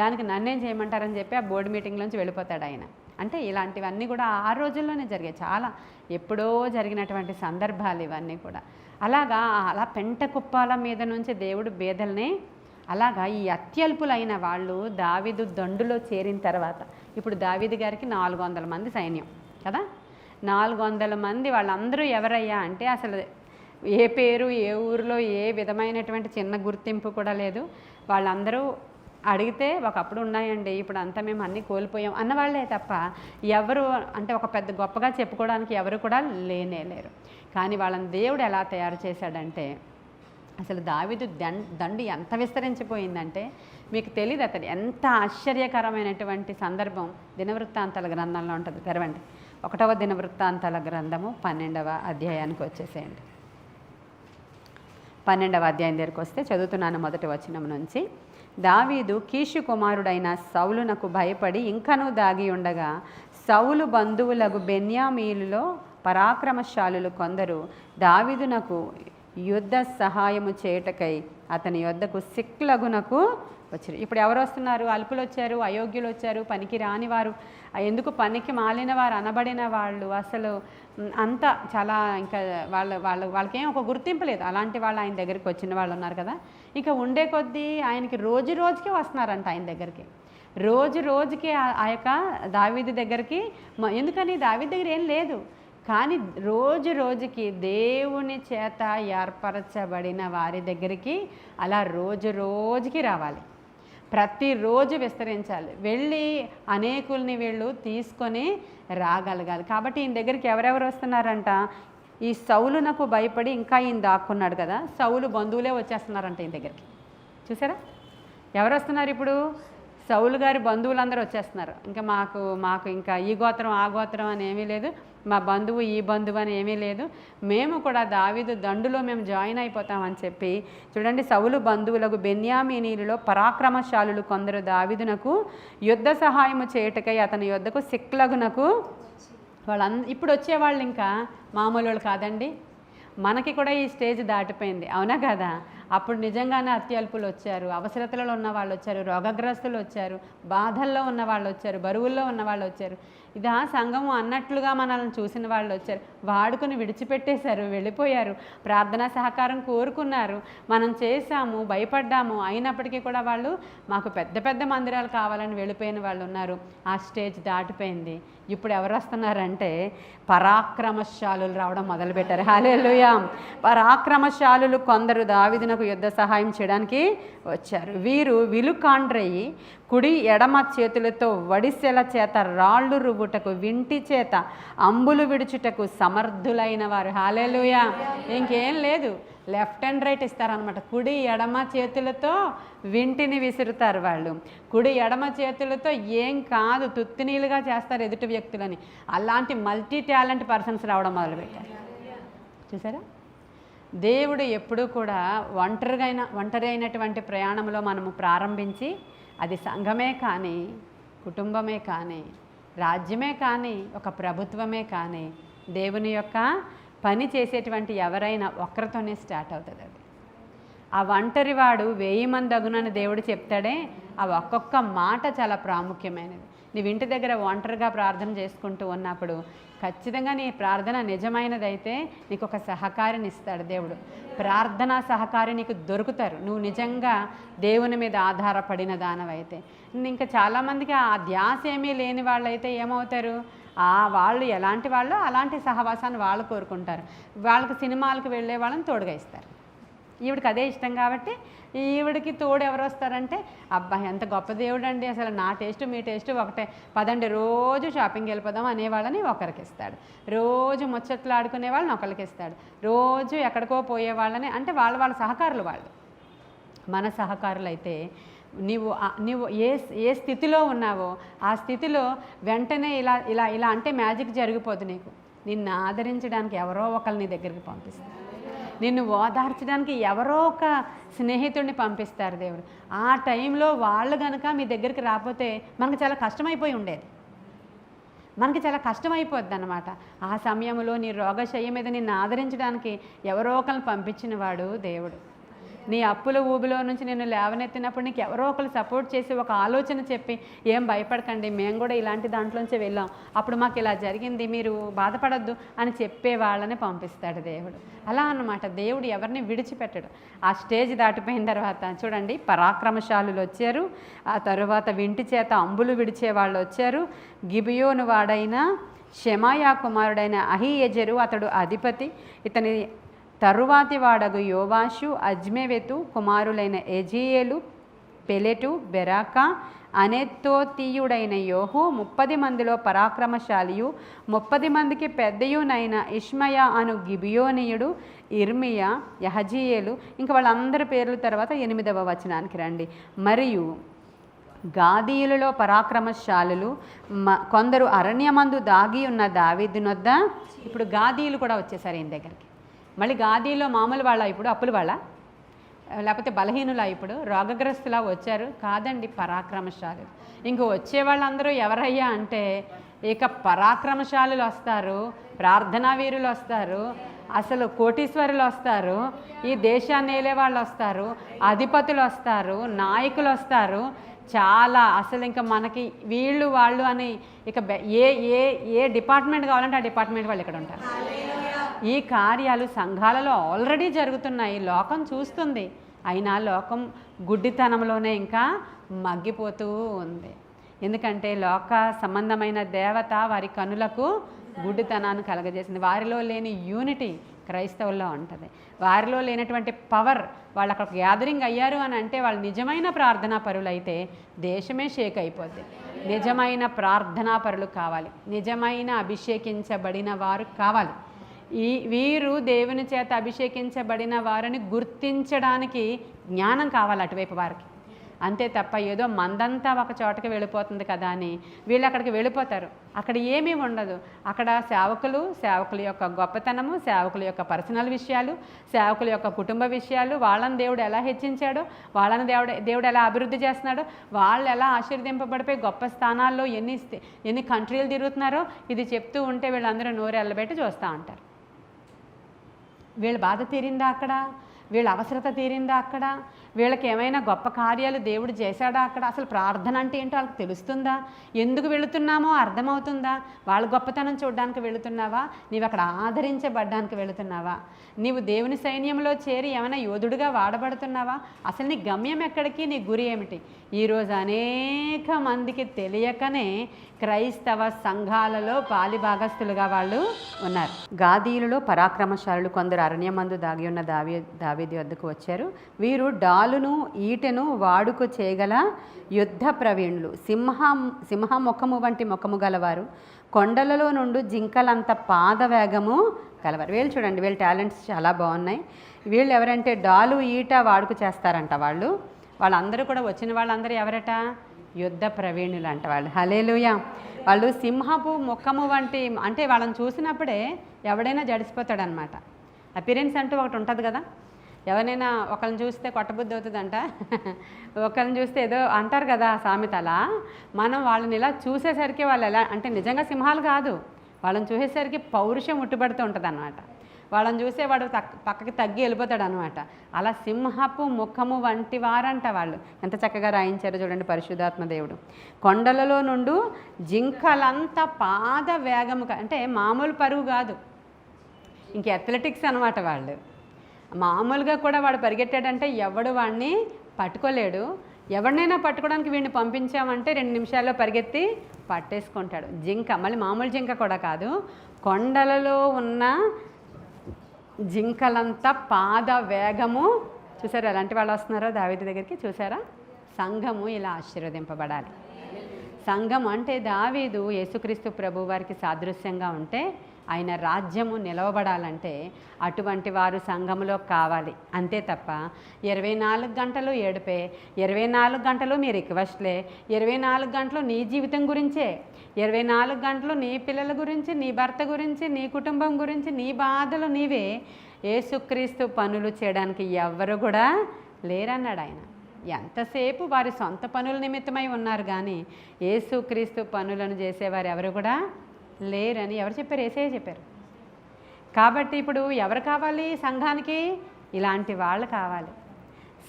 దానికి నన్నేం చేయమంటారని చెప్పి ఆ బోర్డు మీటింగ్లోంచి వెళ్ళిపోతాడు ఆయన. అంటే ఇలాంటివన్నీ కూడా ఆ రోజుల్లోనే జరిగాయి, చాలా ఎప్పుడో జరిగినటువంటి సందర్భాలు ఇవన్నీ కూడా. అలాగా అలా పెంట కుప్పాల మీద నుంచి దేవుడు బేదల్ని, అలాగా ఈ అత్యల్పులైన వాళ్ళు దావీదు దండులో చేరిన తర్వాత, ఇప్పుడు దావీదు గారికి 400 మంది సైన్యం కదా, 400 మంది వాళ్ళందరూ ఎవరయ్యా అంటే అసలు ఏ పేరు, ఏ ఊరిలో ఏ విధమైనటువంటి చిన్న గుర్తింపు కూడా లేదు. వాళ్ళందరూ అడిగితే ఒకప్పుడు ఉన్నాయండి, ఇప్పుడు అంతా మేము అన్నీ కోల్పోయాం అన్నవాళ్లే తప్ప ఎవరు అంటే ఒక పెద్ద గొప్పగా చెప్పుకోవడానికి ఎవరు కూడా లేరు. కానీ వాళ్ళని దేవుడు ఎలా తయారు చేశాడంటే, అసలు దావీదు దండు ఎంత విస్తరించిపోయిందంటే మీకు తెలియదు. అతడు ఎంత ఆశ్చర్యకరమైనటువంటి సందర్భం దినవృత్తాంతాల గ్రంథంలో ఉంటుంది. తెరవండి 1వ దినవృత్తాంతాల గ్రంథము 12వ అధ్యాయానికి వచ్చేసేయండి. 12వ అధ్యాయం దగ్గరికి వస్తే చదువుతున్నాను మొదటి వచనం నుంచి. దావీదు కీషు కుమారుడైన సౌలునకు భయపడి ఇంకనూ దాగి ఉండగా, సౌలు బంధువులకు బెన్యామీలులో పరాక్రమశాలులు కొందరు దావీదునకు యుద్ధ సహాయము చేయుటకై అతని యొద్దకు సిక్లగునకు వచ్చారు. ఇప్పుడు ఎవరు వస్తున్నారు? అల్పులు వచ్చారు, అయోగ్యులు వచ్చారు, పనికి రాని వారు, ఎందుకు పనికి మాలిన వారు అనబడిన వాళ్ళు, అసలు అంతా చాలా ఇంకా వాళ్ళకేం ఒక గుర్తింపు లేదు. అలాంటి వాళ్ళు ఆయన దగ్గరికి వచ్చిన వాళ్ళు ఉన్నారు కదా. ఇక ఉండే కొద్దీ ఆయనకి రోజు రోజుకి వస్తున్నారంట ఆయన దగ్గరికి, రోజు రోజుకి ఆ యొక్క దావీదు దగ్గరికి. ఎందుకని దావీదు దగ్గర ఏం లేదు, కానీ రోజు రోజుకి దేవుని చేత ఏర్పరచబడిన వారి దగ్గరికి అలా రోజు రోజుకి రావాలి, ప్రతిరోజు విస్తరించాలి, వెళ్ళి అనేకుల్ని వీళ్ళు తీసుకొని రాగలగాలి. కాబట్టి ఈయన దగ్గరికి ఎవరెవరు వస్తున్నారంట? ఈ సౌలునకు భయపడి ఇంకా ఈయన దాక్కున్నాడు కదా, సౌలు బంధువులే వచ్చేస్తున్నారంట ఈయన దగ్గరికి. చూసారా ఎవరు వస్తున్నారు ఇప్పుడు? సౌలు గారి బంధువులందరూ వచ్చేస్తున్నారు. ఇంకా మాకు ఇంకా ఈ గోత్రం ఆ గోత్రం అని ఏమీ లేదు, మా బంధువు ఈ బంధువు అని ఏమీ లేదు, మేము కూడా దావీదు దండులో మేము జాయిన్ అయిపోతామని చెప్పి. చూడండి, సౌలు బంధువులకు బెన్యామీనీలలో పరాక్రమశాలులు కొందరు దావీదునకు యుద్ధ సహాయము చేయుటకై అతని యొద్దకు సిక్లగునకు. ఇప్పుడు వచ్చేవాళ్ళు ఇంకా మామూలు వాళ్ళు కాదండి. మనకి కూడా ఈ స్టేజ్ దాటిపోయింది, అవునా కదా? అప్పుడు నిజంగానే అత్యల్పులు వచ్చారు, అవసరతలలో ఉన్న వాళ్ళు వచ్చారు, రోగగ్రస్తులు వచ్చారు, బాధల్లో ఉన్న వాళ్ళు వచ్చారు, బరువుల్లో ఉన్న వాళ్ళు వచ్చారు. ఇదా సంఘము అన్నట్లుగా మనల్ని చూసిన వాళ్ళు వచ్చారు, వాడుకుని విడిచిపెట్టేశారు, వెళ్ళిపోయారు, ప్రార్థనా సహకారం కోరుకున్నారు, మనం చేశాము, భయపడ్డాము, అయినప్పటికీ కూడా వాళ్ళు మాకు పెద్ద పెద్ద మందిరాలు కావాలని వెళ్ళిపోయిన వాళ్ళు ఉన్నారు. ఆ స్టేజ్ దాటిపోయింది. ఇప్పుడు ఎవరు వస్తున్నారంటే పరాక్రమశాలులు రావడం మొదలుపెట్టారు. హల్లెలూయా! పరాక్రమశాలులు కొందరు దావీదునకు యుద్ధ సహాయం చేయడానికి వచ్చారు. వీరు విలుకాండ్రయి కుడి ఎడమ చేతులతో వడిసెల చేత రాళ్ళు రువ్వుటకు, వింటి చేత అంబులు విడుచుటకు సమర్థులైన వారు. హల్లెలూయా! ఇంకేం లేదు, లెఫ్ట్ అండ్ రైట్ ఇస్తారనమాట. కుడి ఎడమ చేతులతో వింటిని విసురుతారు వాళ్ళు, కుడి ఎడమ చేతులతో ఏం కాదు తుత్తినీలుగా చేస్తారు ఎదుటి వ్యక్తులని. అలాంటి మల్టీ టాలెంట్ పర్సన్స్ రావడం మొదలుపెట్టారు. చూసారా, దేవుడు ఎప్పుడూ కూడా ఒంటరి అయినటువంటి ప్రయాణంలో మనము ప్రారంభించి, అది సంఘమే కానీ, కుటుంబమే కానీ, రాజ్యమే కానీ, ఒక ప్రభుత్వమే కానీ, దేవుని యొక్క పని చేసేటువంటి ఎవరైనా ఒక్కరితోనే స్టార్ట్ అవుతుంది. అది ఆ ఒంటరివాడు 1000 మంది అగునని దేవుడు చెప్తాడే, ఆ ఒక్కొక్క మాట చాలా ప్రాముఖ్యమైనది. నీవు ఇంటి దగ్గర ఒంటరిగా ప్రార్థన చేసుకుంటూ ఉన్నప్పుడు ఖచ్చితంగా నీ ప్రార్థన నిజమైనదైతే నీకు ఒక సహకారిని ఇస్తాడు దేవుడు. ప్రార్థనా సహకారి నీకు దొరుకుతారు, నువ్వు నిజంగా దేవుని మీద ఆధారపడిన దానవైతే. ఇంకా చాలామందికి ఆ ధ్యాస ఏమీ లేని వాళ్ళైతే ఏమవుతారు, వాళ్ళు ఎలాంటి వాళ్ళు అలాంటి సహవాసాన్ని వాళ్ళు కోరుకుంటారు. వాళ్ళకి సినిమాలకు వెళ్ళే వాళ్ళని తోడుగా ఇస్తారు. ఈవిడికి అదే ఇష్టం కాబట్టి ఈవిడికి తోడు ఎవరు వస్తారంటే, అబ్బాయి ఎంత గొప్ప దేవుడు అండి, అసలు నా టేస్ట్ మీ టేస్ట్ ఒకటే, పదండి రోజు షాపింగ్కి వెళ్ళిపోదాం అనేవాళ్ళని ఒకరికి ఇస్తాడు, రోజు ముచ్చట్లు ఆడుకునే వాళ్ళని ఒకరికి ఇస్తాడు, రోజు ఎక్కడికో పోయే వాళ్ళని, అంటే వాళ్ళ సహకారులు వాళ్ళు. మన సహకారులు అయితే నీవు ఏ స్థితిలో ఉన్నావో ఆ స్థితిలో వెంటనే ఇలా అంటే మ్యాజిక్ జరిగిపోదు. నిన్ను ఆదరించడానికి ఎవరో ఒకరిని నీ దగ్గరికి పంపిస్తారు, నిన్ను ఓదార్చడానికి ఎవరో ఒక స్నేహితుడిని పంపిస్తారు దేవుడు. ఆ టైంలో వాళ్ళు కనుక మీ దగ్గరికి రాకపోతే మనకు చాలా కష్టమైపోయి ఉండేది, మనకి చాలా కష్టమైపోద్ది అన్నమాట. ఆ సమయంలో నీ రోగశయ్య మీద నిన్ను ఆదరించడానికి ఎవరో ఒకరిని పంపించిన వాడు దేవుడు. నీ అప్పుల ఊబిలో నుంచి నేను లేవనెత్తినప్పుడు నీకు ఎవరో ఒకరు సపోర్ట్ చేసి ఒక ఆలోచన చెప్పి ఏం భయపడకండి, మేము కూడా ఇలాంటి దాంట్లోంచి వెళ్ళాం, అప్పుడు మాకు ఇలా జరిగింది, మీరు బాధపడద్దు అని చెప్పే వాళ్ళని పంపిస్తాడు దేవుడు. అలా అన్నమాట, దేవుడు ఎవరిని విడిచిపెట్టడు. ఆ స్టేజ్ దాటిపోయిన తర్వాత చూడండి, పరాక్రమశాలులు వచ్చారు, ఆ తరువాత వింటి చేత అంబులు విడిచే వాళ్ళు వచ్చారు. గిబియోను వాడైన షెమాయా కుమారుడైన అహీయెజెరు అతడు అధిపతి, ఇతని తరువాతి వాడగు యోవాషు, అజ్మెవెతు కుమారులైన ఎజీయేలు, పెలెటు, బెరాకా, అనెత్తోతీయుడైన యోహు 30 మందిలో పరాక్రమశాలియు 30 మందికి పెద్దయునైన ఇష్మయా అను గిబియోనీయుడు, ఇర్మియా, యహజీయేలు. ఇంకా వాళ్ళందరి పేర్ల తర్వాత 8వ వచనానికి రండి. మరియు గాదీయులలో పరాక్రమశాలులు కొందరు అరణ్యమందు దాగి ఉన్న దావీదునొద్ద. ఇప్పుడు గాదీయులు కూడా వచ్చేసారు ఈయన దగ్గరికి. మళ్ళీ గాదీలో మామూలు వాళ్ళ, ఇప్పుడు అప్పుల వాళ్ళ, లేకపోతే బలహీనులా, ఇప్పుడు రోగగ్రస్తులా వచ్చారు కాదండి, పరాక్రమశాలులు. ఇంక వచ్చే వాళ్ళందరూ ఎవరయ్యా అంటే ఇక పరాక్రమశాలులు వస్తారు, ప్రార్థనా వీరులు వస్తారు, అసలు కోటీశ్వరులు వస్తారు, ఈ దేశాన్ని ఏలే వాళ్ళు వస్తారు, అధిపతులు వస్తారు, నాయకులు వస్తారు. చాలా అసలు ఇంకా మనకి వీళ్ళు వాళ్ళు అని ఇక ఏ ఏ ఏ డిపార్ట్మెంట్ కావాలంటే ఆ డిపార్ట్మెంట్ వాళ్ళు ఇక్కడ ఉంటారు. ఈ కార్యాలు సంఘాలలో ఆల్రెడీ జరుగుతున్నాయి, లోకం చూస్తుంది. అయినా లోకం గుడ్డితనంలోనే ఇంకా మగ్గిపోతూ ఉంది. ఎందుకంటే లోక సంబంధమైన దేవత వారి కనులకు గుడ్డితనాన్ని కలగజేసింది. వారిలో లేని యూనిటీ క్రైస్తవుల్లో ఉంటుంది. వారిలో లేనటువంటి పవర్, వాళ్ళు అక్కడ గ్యాదరింగ్ అయ్యారు అని అంటే వాళ్ళు నిజమైన ప్రార్థనా పరులు అయితే దేశమే షేక్ అయిపోద్ది. నిజమైన ప్రార్థనా పరులు కావాలి, నిజమైన అభిషేకించబడిన వారు కావాలి. వీరు దేవుని చేత అభిషేకించబడిన వారిని గుర్తించడానికి జ్ఞానం కావాలి అటువైపు వారికి. అంతే తప్ప ఏదో మందంతా ఒక చోటకి వెళ్ళిపోతుంది కదా అని వీళ్ళు అక్కడికి వెళ్ళిపోతారు. అక్కడ ఏమీ ఉండదు. అక్కడ సేవకుల యొక్క గొప్పతనము, సేవకుల యొక్క పర్సనల్ విషయాలు, సేవకుల యొక్క కుటుంబ విషయాలు, వాళ్ళని దేవుడు ఎలా హెచ్చించాడో, వాళ్ళని దేవుడు ఎలా అభివృద్ధి చేస్తున్నాడో, వాళ్ళు ఎలా ఆశీర్వదింపబడిపోయి గొప్ప స్థానాల్లో ఎన్ని కంట్రీలు తిరుగుతున్నారో ఇది చెప్తూ ఉంటే వీళ్ళందరూ నోరు ఎల్లబెట్టి చూస్తూ ఉంటారు. వీళ్ళ బాధ తీరిందా అక్కడ? వీళ్ళ అవసరత తీరిందా అక్కడ? వీళ్ళకి ఏమైనా గొప్ప కార్యాలు దేవుడు చేశాడా అక్కడ? అసలు ప్రార్థన అంటే ఏంటో వాళ్ళకి తెలుస్తుందా? ఎందుకు వెళుతున్నామో అర్థమవుతుందా? వాళ్ళ గొప్పతనం చూడడానికి వెళుతున్నావా? నీవు అక్కడ ఆదరించబడ్డానికి వెళుతున్నావా? నీవు దేవుని సైన్యంలో చేరి ఏమైనా యోధుడిగా వాడబడుతున్నావా? అసలు నీ గమ్యం ఎక్కడికి, నీ గురి ఏమిటి? ఈరోజు అనేక మందికి తెలియకనే క్రైస్తవ సంఘాలలో పాలిభాగస్తులుగా వాళ్ళు ఉన్నారు. గాదీయులలో పరాక్రమశాలులు కొందరు అరణ్యమందు దాగి ఉన్న దావీదు వద్దకు వచ్చారు. వీరు డాలును ఈటెను వాడుక చేయగల యుద్ధ ప్రవీణులు, సింహ ముఖము వంటి ముఖము గలవారు, కొండలలో నుండి జింకలంత పాదవేగము కలవారు. వీళ్ళు చూడండి, వీళ్ళ టాలెంట్స్ చాలా బాగున్నాయి. వీళ్ళు ఎవరంటే డాలు ఈట వాడుక చేస్తారంట. వాళ్ళందరూ కూడా వచ్చిన వాళ్ళందరూ ఎవరట? యుద్ధ ప్రవీణులు అంట వాళ్ళు. హల్లెలూయా. వాళ్ళు సింహపు ముఖము వంటి, అంటే వాళ్ళని చూసినప్పుడే ఎవడైనా జడిసిపోతాడనమాట. అపిరెన్స్ అంటూ ఒకటి ఉంటుంది కదా, ఎవరైనా ఒకరిని చూస్తే కొట్టబుద్ధి అవుతుందంట, ఒకరిని చూస్తే ఏదో అంటారు కదా సామెత. అలా మనం వాళ్ళని ఇలా చూసేసరికి వాళ్ళు ఎలా అంటే నిజంగా సింహాలు కాదు, వాళ్ళని చూసేసరికి పౌరుషం ఉట్టుబడుతూ ఉంటుంది అన్నమాట. వాళ్ళని చూసే వాడు పక్కకి తగ్గి వెళ్ళిపోతాడు అనమాట. అలా సింహపు ముఖము వంటి వారంట వాళ్ళు. ఎంత చక్కగా రాయించారో చూడండి పరిశుద్ధాత్మ దేవుడు. కొండలలో నుండి జింకలంతా పాద వేగము, అంటే మామూలు పరుగు కాదు, ఇంక అథ్లెటిక్స్ అనమాట వాళ్ళు. మామూలుగా కూడా వాడు పరిగెట్టాడంటే ఎవడు వాడిని పట్టుకోలేడు. ఎవరినైనా పట్టుకోవడానికి వీడిని పంపించామంటే 2 నిమిషాల్లో పరిగెత్తి పట్టేసుకుంటాడు. జింక మళ్ళీ మామూలు జింక కూడా కాదు, కొండలలో ఉన్న జింకలంతా పాద వేగము. చూసారా ఎలాంటి వాళ్ళు వస్తున్నారో దావీదు దగ్గరికి? చూసారా? సంఘము ఇలా ఆశీర్వదింపబడాలి. సంఘం అంటే దావీదు యేసుక్రీస్తు ప్రభు వారికి సాదృశ్యంగా ఉంటే ఆయన రాజ్యము నిలవబడాలంటే అటువంటి వారు సంఘములో కావాలి. అంతే తప్ప 24 గంటలు ఏడుపే, 24 గంటలు మీ రిక్వెస్ట్లే, 24 గంటలు నీ జీవితం గురించే, 24 గంటలు నీ పిల్లల గురించి, నీ భర్త గురించి, నీ కుటుంబం గురించి, నీ బాధలు నీవే. యేసుక్రీస్తు పనులు చేయడానికి ఎవ్వరు కూడా లేరన్నాడు ఆయన. ఎంతసేపు వారి సొంత పనుల నిమిత్తమై ఉన్నారు కానీ యేసుక్రీస్తు పనులను చేసేవారు ఎవరు కూడా లేరని ఎవరు చెప్పారు? యేసయ్య చెప్పారు. కాబట్టి ఇప్పుడు ఎవరు కావాలి సంఘానికి? ఇలాంటి వాళ్ళు కావాలి.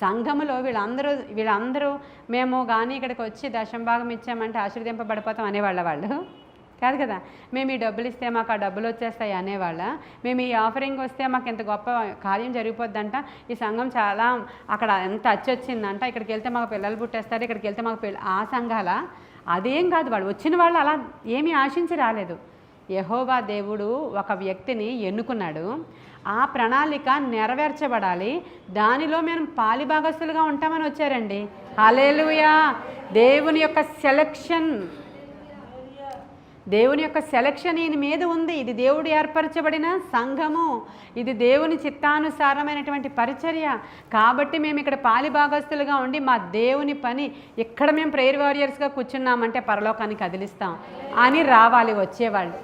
సంఘములో వీళ్ళందరూ మేము కానీ ఇక్కడికి వచ్చి దశంభాగం ఇచ్చామంటే ఆశీర్వదింపబడిపోతాం అనేవాళ్ళ వాళ్ళు కాదు కదా. మేము ఈ డబ్బులు ఇస్తే మాకు ఆ డబ్బులు వచ్చేస్తాయి అనేవాళ్ళ. మేము ఈ ఆఫరింగ్ వస్తే మాకు ఎంత గొప్ప కార్యం జరిగిపోద్దంట, ఈ సంఘం చాలా అక్కడ ఎంత అచ్చొచ్చిందంట, ఇక్కడికి వెళ్తే మాకు పిల్లలు పుట్టేస్తారు, ఇక్కడికి వెళ్తే మాకు ఆ సంఘాల అదేం కాదు. వాళ్ళు వచ్చిన వాళ్ళు అలా ఏమీ ఆశించి రాలేదు. యెహోవా దేవుడు ఒక వ్యక్తిని ఎన్నుకున్నాడు, ఆ ప్రణాళిక నెరవేర్చబడాలి, దానిలో మేము పాలిభాగస్తులుగా ఉంటామని వచ్చారండి. హల్లెలూయా. దేవుని యొక్క సెలక్షన్ ఈయన మీద ఉంది. ఇది దేవుడు ఏర్పరచబడిన సంఘము, ఇది దేవుని చిత్తానుసారమైనటువంటి పరిచర్య. కాబట్టి మేము ఇక్కడ పాలిభాగస్తులుగా ఉండి మా దేవుని పని ఇక్కడ మేము ప్రేయర్ వారియర్స్గా కూర్చున్నామంటే పరలోకాన్ని కదిలిస్తాం అని రావాలి వచ్చేవాళ్ళు.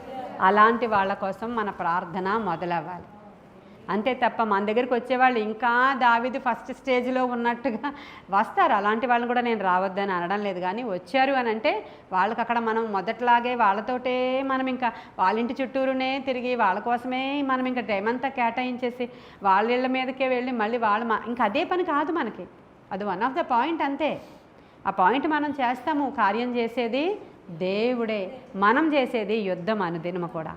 అలాంటి వాళ్ళ కోసం మన ప్రార్థన మొదలవ్వాలి. అంతే తప్ప మన దగ్గరికి వచ్చేవాళ్ళు ఇంకా దావీదు ఫస్ట్ స్టేజ్లో ఉన్నట్టుగా వస్తారు. అలాంటి వాళ్ళని కూడా నేను రావద్దని అనడం లేదు, కానీ వచ్చారు అని అంటే వాళ్ళకి అక్కడ మనం మొదట్లాగే వాళ్ళతోటే మనం ఇంకా వాళ్ళ ఇంటి చుట్టూరునే తిరిగి వాళ్ళ కోసమే మనం ఇంకా టైం అంతా కేటాయించేసి వాళ్ళ ఇళ్ళ మీదకే వెళ్ళి మళ్ళీ వాళ్ళు ఇంకా అదే పని కాదు మనకి. అది వన్ ఆఫ్ ద పాయింట్ అంతే. ఆ పాయింట్ మనం చేస్తాము. కార్యం చేసేది దేవుడే, మనం చేసేది యుద్ధం అనుదినము కూడా.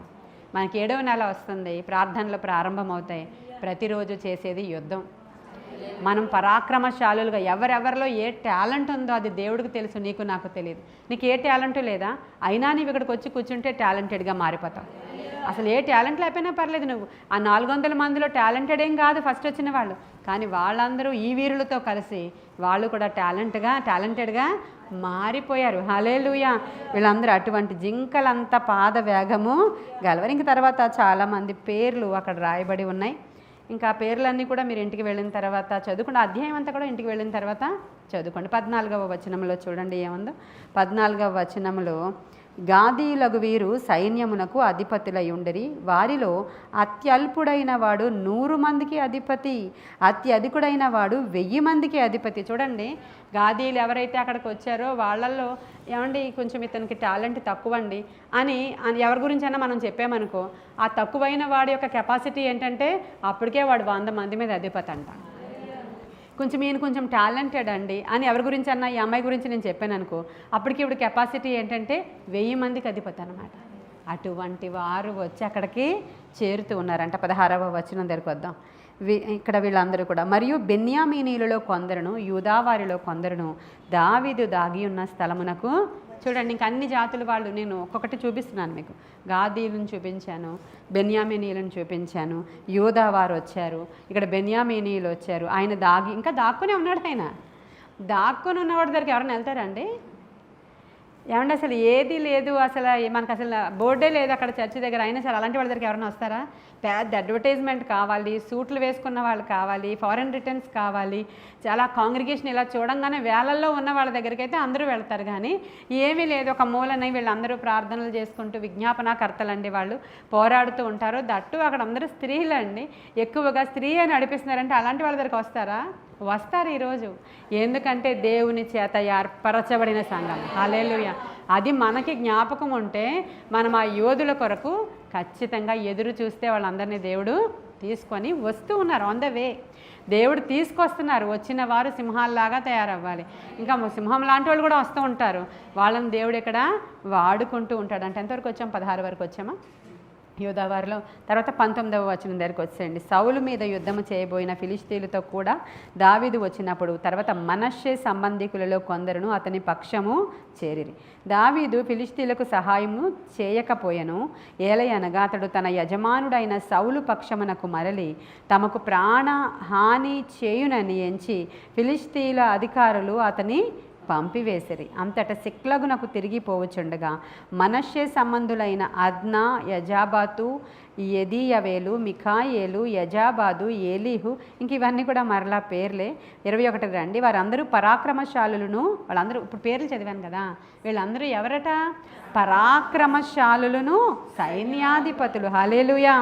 మనకి 7వ నెల వస్తుంది, ప్రార్థనలు ప్రారంభమవుతాయి. ప్రతిరోజు చేసేది యుద్ధం. మనం పరాక్రమశాలులుగా ఎవరెవరిలో ఏ టాలెంట్ ఉందో అది దేవుడికి తెలుసు, నీకు నాకు తెలియదు. నీకు ఏ టాలెంట్ లేదా, అయినా నీవు ఇక్కడికి వచ్చి కూర్చుంటే టాలెంటెడ్గా మారిపోతావు. అసలు ఏ టాలెంట్ లేకపోయినా పర్లేదు, నువ్వు ఆ 400 మందిలో టాలెంటెడ్ ఏం కాదు ఫస్ట్ వచ్చిన వాళ్ళు, కానీ వాళ్ళందరూ ఈ వీరులతో కలిసి వాళ్ళు కూడా టాలెంటెడ్గా మారిపోయారు. హల్లెలూయా. వీళ్ళందరూ అటువంటి జింకలంత పాద వేగము గలవారు. ఇంక తర్వాత చాలామంది పేర్లు అక్కడ రాయబడి ఉన్నాయి. ఇంకా పేర్లన్నీ కూడా మీరు ఇంటికి వెళ్ళిన తర్వాత చదువుకోండి. అధ్యాయం అంతా కూడా ఇంటికి వెళ్ళిన తర్వాత చదువుకోండి. 14వ వచనంలో చూడండి ఏముందో. 14వ వచనంలో, గాదీలగు వీరు సైన్యమునకు అధిపతులై ఉండరి, వారిలో అత్యల్పుడైన వాడు 100 మందికి అధిపతి, అత్యధికుడైన వాడు 1000 మందికి అధిపతి. చూడండి, గాదీలు ఎవరైతే అక్కడికి వచ్చారో వాళ్ళల్లో ఏమండి కొంచెం ఇతనికి టాలెంట్ తక్కువండి అని ఎవరి గురించైనా మనం చెప్పామనుకో, ఆ తక్కువైన వాడి యొక్క కెపాసిటీ ఏంటంటే అప్పటికే వాడు 100 మంది మీద అధిపతి అంట. కొంచెం టాలెంటెడ్ అండి అని ఎవరి గురించి అన్నా, ఈ అమ్మాయి గురించి నేను చెప్పాను అనుకో, అప్పటికి ఇప్పుడు కెపాసిటీ ఏంటంటే 1000 మందికి అధిపతి అనమాట. అటువంటి వారు వచ్చి అక్కడికి చేరుతూ ఉన్నారంట. 16వ వచనం దగ్గరికి వద్దాం. ఇక్కడ వీళ్ళందరూ కూడా, మరియు బెన్యామీనీలలో కొందరును యూదావారిలో కొందరును దావీదు దాగి ఉన్న స్థలమునకు. చూడండి, ఇంక అన్ని జాతుల వాళ్ళు నేను ఒక్కొక్కటి చూపిస్తున్నాను మీకు. గాదీలను చూపించాను, బెన్యామీనీలను చూపించాను, యూదావారు వచ్చారు, ఇక్కడ బెన్యామీనీలు వచ్చారు. ఆయన ఇంకా దాక్కునే ఉన్నాడు. ఆయన దాక్కుని ఉన్నవాడి దగ్గరికి ఎవరైనా వెళ్తారండి? ఏమంటే అసలు ఏది లేదు, అసలు మనకు అసలు బోర్డే లేదు అక్కడ చర్చి దగ్గర, అయినా సరే అలాంటి వాళ్ళ దగ్గరికి ఎవరైనా వస్తారా? పెద్ద అడ్వర్టైజ్మెంట్ కావాలి, సూట్లు వేసుకున్న వాళ్ళు కావాలి, ఫారెన్ రిటర్న్స్ కావాలి, చాలా కాంగ్రిగేషన్ ఇలా చూడంగానే వేలల్లో ఉన్న వాళ్ళ దగ్గరికి అయితే అందరూ వెళ్తారు. కానీ ఏమీ లేదు, ఒక మూలనే వీళ్ళందరూ ప్రార్థనలు చేసుకుంటూ విజ్ఞాపనాకర్తలండి, వాళ్ళు పోరాడుతూ ఉంటారు. దట్టు అక్కడ అందరూ స్త్రీలండి, ఎక్కువగా స్త్రీ అని నడిపిస్తున్నారంటే అలాంటి వాళ్ళ దగ్గరికి వస్తారా? వస్తారు ఈరోజు. ఎందుకంటే దేవుని చేత ఏర్పరచబడిన సంఘం. హల్లెలూయా. అది మనకి జ్ఞాపకం ఉంటే మనం ఆ యోధుల కొరకు ఖచ్చితంగా ఎదురు చూస్తే వాళ్ళందరినీ దేవుడు తీసుకొని వస్తూ ఉన్నారు. ఆన్ ద వే దేవుడు తీసుకొస్తున్నారు. వచ్చిన వారు సింహాల్లాగా తయారవ్వాలి. ఇంకా సింహం లాంటి వాళ్ళు కూడా వస్తూ ఉంటారు. వాళ్ళని దేవుడు ఇక్కడ వాడుకుంటూ ఉంటాడు. అంటే ఎంతవరకు వచ్చాం? 16 వరకు వచ్చామా యూదావారిలో? తర్వాత 19వ వచనం దగ్గరికి వచ్చేయండి. సౌలు మీద యుద్ధము చేయబోయిన ఫిలిష్తీయులతో కూడా దావీదు వచ్చినప్పుడు తర్వాత మనష్షే సంబంధికులలో కొందరును అతని పక్షము చేరిరి. దావీదు ఫిలిష్తీయులకు సహాయము చేయకపోయెను, ఏలయనగా అతడు తన యజమానుడైన సౌలు పక్షమునకు మరలి తమకు ప్రాణ హాని చేయునని ఎంచి ఫిలిష్తీయుల అధికారులు అతని పంపివేసిరి. అంతట సిక్లగునకు తిరిగిపోవచుండగా మనష్షే సంబంధులైన అద్నా, యజాబాతు, యెదీయవేలు, మిఖాయేలు, యజాబాదు, ఏలీహు, ఇంక ఇవన్నీ కూడా మరలా పేర్లే. 21 రండి. వారందరూ పరాక్రమశాలులను, వాళ్ళందరూ ఇప్పుడు పేర్లు చదివాను కదా, వీళ్ళందరూ ఎవరట? పరాక్రమశాలులను, సైన్యాధిపతులు. హల్లెలూయా.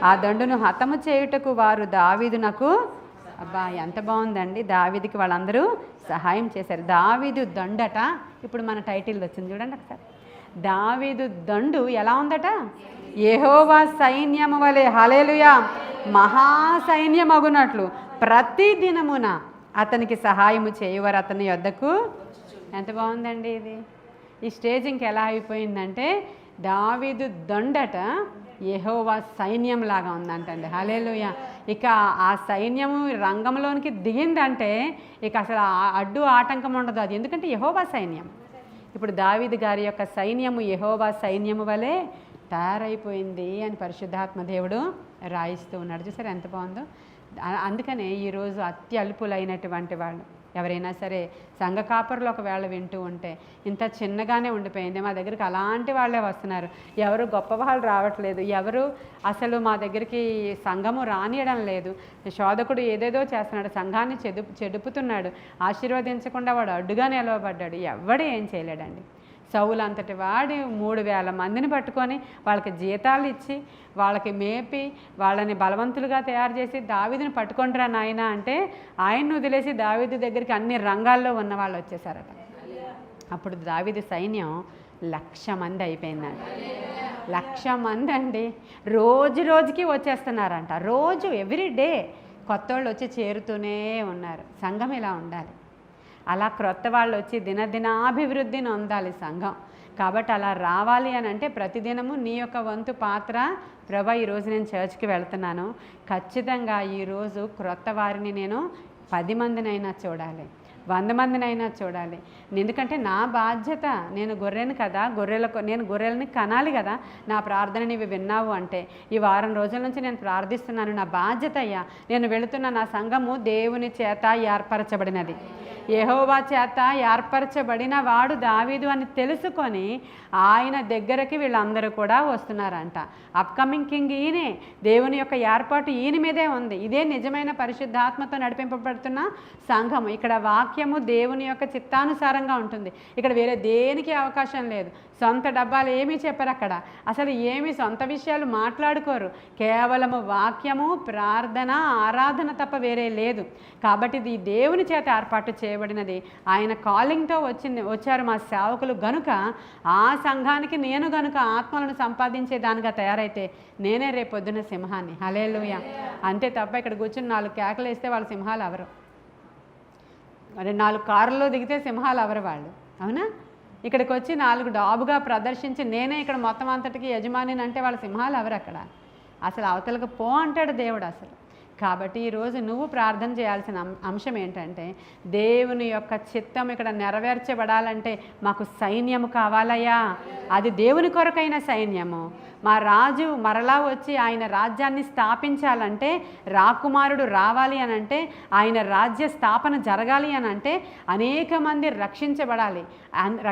ఆ దండును హతము చేయుటకు వారు దావీదునకు, అబ్బా ఎంత బాగుందండి, దావీదుకి వాళ్ళందరూ సహాయం చేశారు. దావీదు దండట. ఇప్పుడు మన టైటిల్ వచ్చింది చూడండి ఒకసారి. దావీదు దండు ఎలా ఉందట? యెహోవా సైన్యము వలె, హల్లెలూయా, మహాసైన్యమగునట్లు ప్రతి దినమున అతనికి సహాయము చేయువారు అతని యొద్దకు. ఎంత బాగుందండి ఇది. ఈ స్టేజ్ ఇంకెలా అయిపోయిందంటే దావీదు దొండట యెహోవా సైన్యం లాగా ఉందంటండి. హల్లెలూయా. ఇక ఆ సైన్యము రంగంలోనికి దిగిందంటే ఇక అసలు అడ్డు ఆటంకం ఉండదు. అది ఎందుకంటే యెహోవా సైన్యం. ఇప్పుడు దావీదు గారి యొక్క సైన్యము యెహోవా సైన్యము వలె తయారైపోయింది అని పరిశుద్ధాత్మ దేవుడు రాయిస్తూ ఉన్నాడు. చూసారు ఎంత బాగుందో. అందుకనే ఈరోజు అత్యల్పులైనటువంటి వాళ్ళు ఎవరైనా సరే సంఘ కాపరులు ఒకవేళ వింటూ ఉంటే ఇంత చిన్నగానే ఉండిపోయింది, మా దగ్గరికి అలాంటి వాళ్ళే వస్తున్నారు, ఎవరు గొప్ప వాళ్ళు రావట్లేదు, ఎవరు అసలు మా దగ్గరికి సంఘము రానియడం లేదు, శోధకుడు ఏదేదో చేస్తున్నాడు, సంఘాన్ని చెడుపుతున్నాడు, ఆశీర్వదించకుండా వాడు అడ్డుగా నిలవబడ్డాడు, ఎవడు ఏం చేయలేడండి. సౌలు అంతటి వాడి 3000 మందిని పట్టుకొని వాళ్ళకి జీతాలు ఇచ్చి వాళ్ళకి మేపి వాళ్ళని బలవంతులుగా తయారు చేసి దావీదుని పట్టుకుంటారా నాయన అంటే ఆయన్ని వదిలేసి దావీదు దగ్గరికి అన్ని రంగాల్లో ఉన్న వాళ్ళు వచ్చేసారట. అప్పుడు దావీదు సైన్యం 1,00,000 మంది అయిపోయిందంట. 1,00,000 మంది అండి. రోజు రోజుకి వచ్చేస్తున్నారంట. రోజు ఎవ్రీడే కొత్త వాళ్ళు వచ్చి చేరుతూనే ఉన్నారు. సంఘం ఇలా ఉండాలి. అలా క్రొత్త వాళ్ళు వచ్చి దినదినాభివృద్ధిని పొందాలి సంఘం. కాబట్టి అలా రావాలి అని అంటే ప్రతిదినము నీ యొక్క వంతు పాత్ర. ప్రభా ఈరోజు నేను చర్చ్కి వెళ్తున్నాను, ఖచ్చితంగా ఈరోజు క్రొత్త వారిని నేను 10 మందినైనా చూడాలి, 100 మందినైనా చూడాలి. ఎందుకంటే నా బాధ్యత. నేను గొర్రెను కదా, నేను గొర్రెలని కనాలి కదా. నా ప్రార్థన నీవు విన్నావు అంటే ఈ వారం రోజుల నుంచి నేను ప్రార్థిస్తున్నాను, నా బాధ్యత అయ్యా. నేను వెళుతున్న నా సంఘము దేవుని చేత ఏర్పరచబడినది, యెహోవా చేత ఏర్పరచబడిన వాడు దావీదు అని తెలుసుకొని ఆయన దగ్గరికి వీళ్ళందరూ కూడా వస్తున్నారంట. అప్కమింగ్ కింగ్ ఈయనే. దేవుని యొక్క ఏర్పాటు ఈయన మీదే ఉంది. ఇదే నిజమైన పరిశుద్ధాత్మతో నడిపింపబడుతున్న సంఘం. ఇక్కడ వాక్యము దేవుని యొక్క చిత్తానుసారంగా ఉంటుంది. ఇక్కడ వేరే దేనికి అవకాశం లేదు. సొంత డబ్బాలు ఏమీ చెప్పరు అక్కడ. అసలు ఏమి సొంత విషయాలు మాట్లాడుకోరు. కేవలము వాక్యము, ప్రార్థన, ఆరాధన తప్ప వేరే లేదు. కాబట్టి ఇది దేవుని చేత ఏర్పాటు చేయబడినది. ఆయన కాలింగ్తో వచ్చారు మా సేవకులు గనుక ఆ సంఘానికి నేను గనుక ఆత్మలను సంపాదించే దానిగా తయారైతే నేనే రేపొద్దున సింహాన్ని. హల్లెలూయా. అంతే తప్ప ఇక్కడ కూర్చుని 4 కేకలు వేస్తే వాళ్ళు సింహాలు అవరు. మరి 4 కారుల్లో దిగితే సింహాలు అవరు వాళ్ళు. అవునా? ఇక్కడికి వచ్చి 4 డాబుగా ప్రదర్శించి నేనే ఇక్కడ మొత్తం అంతటికి యజమానిని అంటే వాళ్ళ సింహాలు ఎవరు అక్కడ? అసలు అవతలకు పో అంటాడు దేవుడు అసలు. కాబట్టి ఈరోజు నువ్వు ప్రార్థన చేయాల్సిన అంశం ఏంటంటే దేవుని యొక్క చిత్తం ఇక్కడ నెరవేర్చబడాలంటే మాకు సైన్యము కావాలయ్యా. అది దేవుని కొరకైన సైన్యము. మా రాజు మరలా వచ్చి ఆయన రాజ్యాన్ని స్థాపించాలంటే, రాకుమారుడు రావాలి అని అంటే, ఆయన రాజ్య స్థాపన జరగాలి అని అంటే అనేక మంది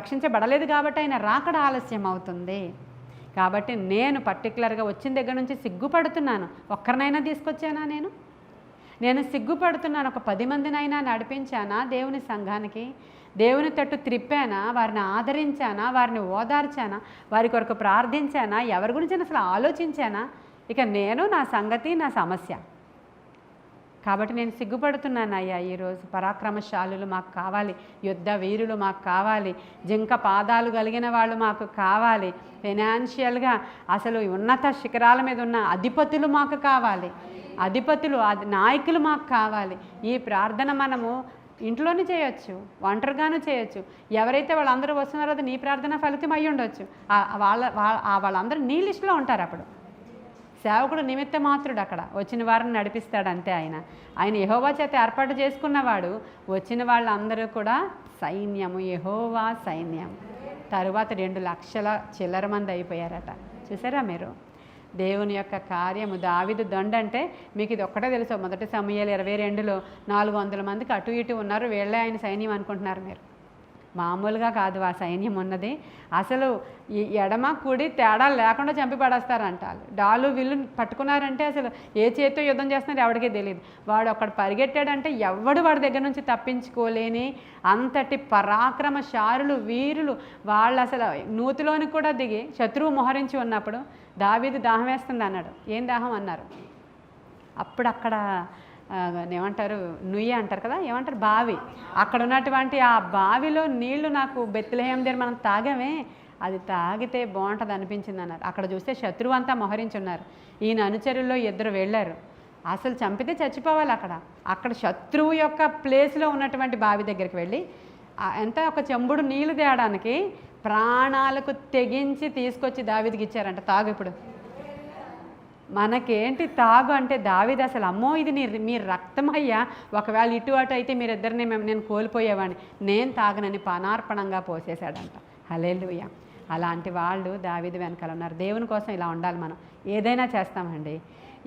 రక్షించబడలేదు కాబట్టి ఆయన రాకడ ఆలస్యం అవుతుంది. కాబట్టి నేను పర్టికులర్గా వచ్చిన దగ్గర నుంచి సిగ్గుపడుతున్నాను. ఒక్కరినైనా తీసుకొచ్చానా? నేను సిగ్గుపడుతున్నాను. ఒక 10 మందినైనా నడిపించానా దేవుని సంఘానికి? దేవుని తట్టు త్రిప్పానా? వారిని ఆదరించానా? వారిని ఓదార్చానా? వారి కొరకు ప్రార్థించానా? ఎవరి గురించి అసలు ఆలోచించానా? ఇక నేను, నా సంగతి, నా సమస్య. కాబట్టి నేను సిగ్గుపడుతున్నాను అయ్యా. ఈరోజు పరాక్రమశాలులు మాకు కావాలి, యుద్ధ వీరులు మాకు కావాలి, జింక పాదాలు కలిగిన వాళ్ళు మాకు కావాలి, ఫైనాన్షియల్గా అసలు ఉన్నత శిఖరాల మీద ఉన్న అధిపతులు మాకు కావాలి, నాయకులు మాకు కావాలి. ఈ ప్రార్థన మనము ఇంట్లోనే చేయొచ్చు, ఒంటరిగాను చేయొచ్చు. ఎవరైతే వాళ్ళందరూ వస్తున్నారో అది నీ ప్రార్థన ఫలితం అయ్యి ఉండొచ్చు. వాళ్ళందరూ నీ లిస్టులో ఉంటారు. అప్పుడు సేవకుడు నిమిత్త మాత్రుడు, అక్కడ వచ్చిన వారిని నడిపిస్తాడు అంతే. ఆయన యెహోవా చేత ఏర్పాటు చేసుకున్నవాడు. వచ్చిన వాళ్ళందరూ కూడా సైన్యము, యెహోవా సైన్యం. తరువాత 2 లక్షల చిల్లర మంది అయిపోయారట. చూసారా మీరు? దేవుని యొక్క కార్యము. దావీదు దొండ అంటే మీకు ఇది ఒక్కటే తెలుసు. 1 సమూయేలు 22లో 400 మందికి అటు ఇటు ఉన్నారు. వీళ్ళే ఆయన సైన్యం అనుకుంటున్నారు మీరు. మామూలుగా కాదు ఆ సైన్యం ఉన్నది. అసలు ఈ ఎడమ కుడి తేడా లేకుండా చంపి పడేస్తారంట. డాలు విల్లు పట్టుకున్నారంటే అసలు ఏ చేతితో యుద్ధం చేస్తున్నారో ఎవరికీ తెలియదు. వాడు ఒక్కడు పరిగెట్టాడంటే ఎవడు వాడి దగ్గర నుంచి తప్పించుకోలేని అంతటి పరాక్రమశాలులు, వీరులు. వాళ్ళు అసలు నూతిలోని కూడా దిగి శత్రువు మోహరించి ఉన్నప్పుడు దావీదు దాహం వేస్తుంది అన్నాడు. ఏం దాహం అన్నారు? అప్పుడు అక్కడ ఏమంటారు, నుయ్యి అంటారు కదా, ఏమంటారు, బావి. అక్కడ ఉన్నటువంటి ఆ బావిలో నీళ్లు నాకు బెత్లెహేం దగ్గర మనం తాగామే, అది తాగితే బాగుంటుంది అనిపించింది అన్నారు. అక్కడ చూస్తే శత్రువు అంతా మోహరించున్నారు. ఈయన అనుచరుల్లో 2 వెళ్ళారు. అసలు చంపితే చచ్చిపోవాలి. అక్కడ శత్రువు యొక్క ప్లేస్లో ఉన్నటువంటి బావి దగ్గరికి వెళ్ళి ఎంత ఒక చెంబుడు నీళ్లు తేయడానికి ప్రాణాలకు తెగించి తీసుకొచ్చి దావీదుకి ఇచ్చారంట. తాగు ఇప్పుడు. మనకేంటి తాగు అంటే దావీదు అసలు అమ్మో ఇది మీ రక్తమయ్యా, ఒకవేళ ఇటు అటు అయితే మీరిద్దరిని నేను కోల్పోయేవాడిని, నేను తాగనని పానార్పణంగా పోసేశాడంట. హల్లెలూయా. అలాంటి వాళ్ళు దావీదు వెనకాల ఉన్నారు. దేవుని కోసం ఇలా ఉండాలి. మనం ఏదైనా చేస్తామండి,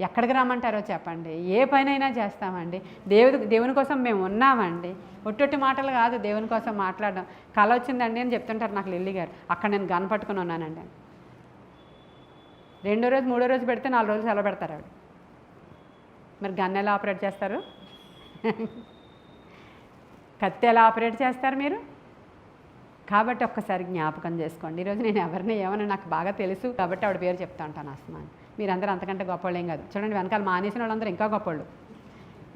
ఎక్కడికి రమ్మంటారో చెప్పండి, ఏ పనైనా చేస్తామండి. దేవుని కోసం మేము ఉన్నామండి. ఒట్టొట్టి మాటలు కాదు దేవుని కోసం మాట్లాడడం. కళ వచ్చిందండి అని చెప్తుంటారు నాకు లిల్లీ గారు. అక్కడ నేను గన్ పట్టుకుని ఉన్నానండి. 2వ రోజు 3వ రోజు పెడితే 4 రోజులు సెలవు పెడతారు ఆవిడ. మరి గన్ ఎలా ఆపరేట్ చేస్తారు? కత్తి ఎలా ఆపరేట్ చేస్తారు మీరు? కాబట్టి ఒక్కసారి జ్ఞాపకం చేసుకోండి. ఈరోజు నేను ఎవరిని ఏమన్నా నాకు బాగా తెలుసు కాబట్టి ఆవిడ పేరు చెప్తా ఉంటాను అస్మాన్. మీరందరూ అంతకంటే గొప్పవాళ్ళు ఏం కాదు. చూడండి, వెనకాల మానేసిన వాళ్ళందరూ ఇంకా గొప్పవాళ్ళు.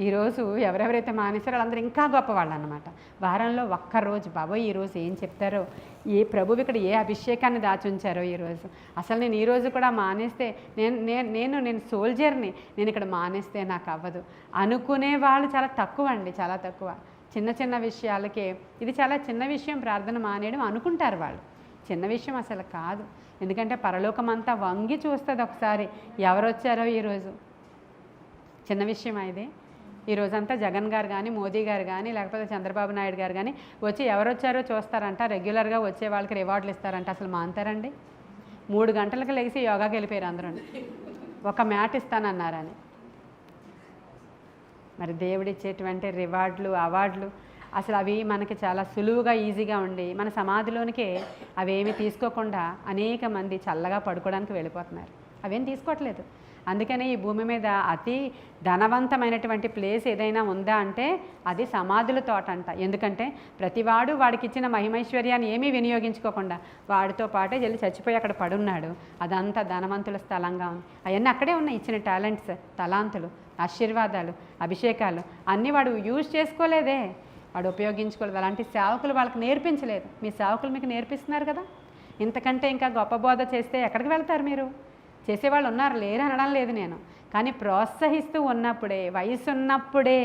ఈరోజు ఎవరెవరైతే మానేశారో వాళ్ళందరూ ఇంకా గొప్పవాళ్ళు అన్నమాట. వారంలో ఒక్కరోజు బాబోయ్ ఈరోజు ఏం చెప్తారో, ఏ ప్రభువు ఇక్కడ ఏ అభిషేకాన్ని దాచుంచారో ఈరోజు. అసలు నేను ఈరోజు కూడా మానేస్తే నేను సోల్జర్ని, నేను ఇక్కడ మానేస్తే నాకు అవ్వదు అనుకునే వాళ్ళు చాలా తక్కువ అండి, చాలా తక్కువ. చిన్న చిన్న విషయాలకే ఇది చాలా చిన్న విషయం ప్రార్థన మానేయడం అనుకుంటారు వాళ్ళు. చిన్న విషయం అసలు కాదు. ఎందుకంటే పరలోకం అంతా వంగి చూస్తుంది ఒకసారి ఎవరు వచ్చారో ఈరోజు. చిన్న విషయం ఇది. ఈరోజంతా జగన్ గారు కానీ, మోదీ గారు కానీ, లేకపోతే చంద్రబాబు నాయుడు గారు కానీ వచ్చి ఎవరు వచ్చారో చూస్తారంట. రెగ్యులర్గా వచ్చే వాళ్ళకి రివార్డులు ఇస్తారంట. అసలు మాంతారండి? 3 గంటలకు లేచి యోగాకి వెళ్ళిపోయారు అందరూ. ఒక మ్యాట్ ఇస్తానన్నారని. మరి దేవుడిచ్చేటువంటి రివార్డులు, అవార్డులు అసలు అవి మనకి చాలా సులువుగా, ఈజీగా ఉండి మన సమాధిలోనికే అవేమి తీసుకోకుండా అనేక మంది చల్లగా పడుకోవడానికి వెళ్ళిపోతున్నారు. అవేం తీసుకోవట్లేదు. అందుకనే ఈ భూమి మీద అతి ధనవంతమైనటువంటి ప్లేస్ ఏదైనా ఉందా అంటే అది సమాధుల తోట అంట. ఎందుకంటే ప్రతివాడు వాడికి ఇచ్చిన మహిమైశ్వర్యాన్ని ఏమీ వినియోగించుకోకుండా వాడితో పాటే వెళ్ళి చచ్చిపోయి అక్కడ పడున్నాడు. అదంతా ధనవంతుల స్థలంగా ఉంది. అవన్నీ అక్కడే ఉన్నాయి. ఇచ్చిన టాలెంట్స్, తలాంతులు, ఆశీర్వాదాలు, అభిషేకాలు అన్నీ వాడు యూజ్ చేసుకోలేదే, వాడు ఉపయోగించుకోలేదు. అలాంటి సేవకులు వాళ్ళకి నేర్పించలేదు. మీ సేవకులు మీకు నేర్పిస్తున్నారు కదా. ఇంతకంటే ఇంకా గొప్ప బోధ చేస్తే ఎక్కడికి వెళ్తారు మీరు? చేసేవాళ్ళు ఉన్నారు, లేరు అనడం లేదు నేను. కానీ ప్రోత్సహిస్తూ ఉన్నప్పుడే, వయసు ఉన్నప్పుడే,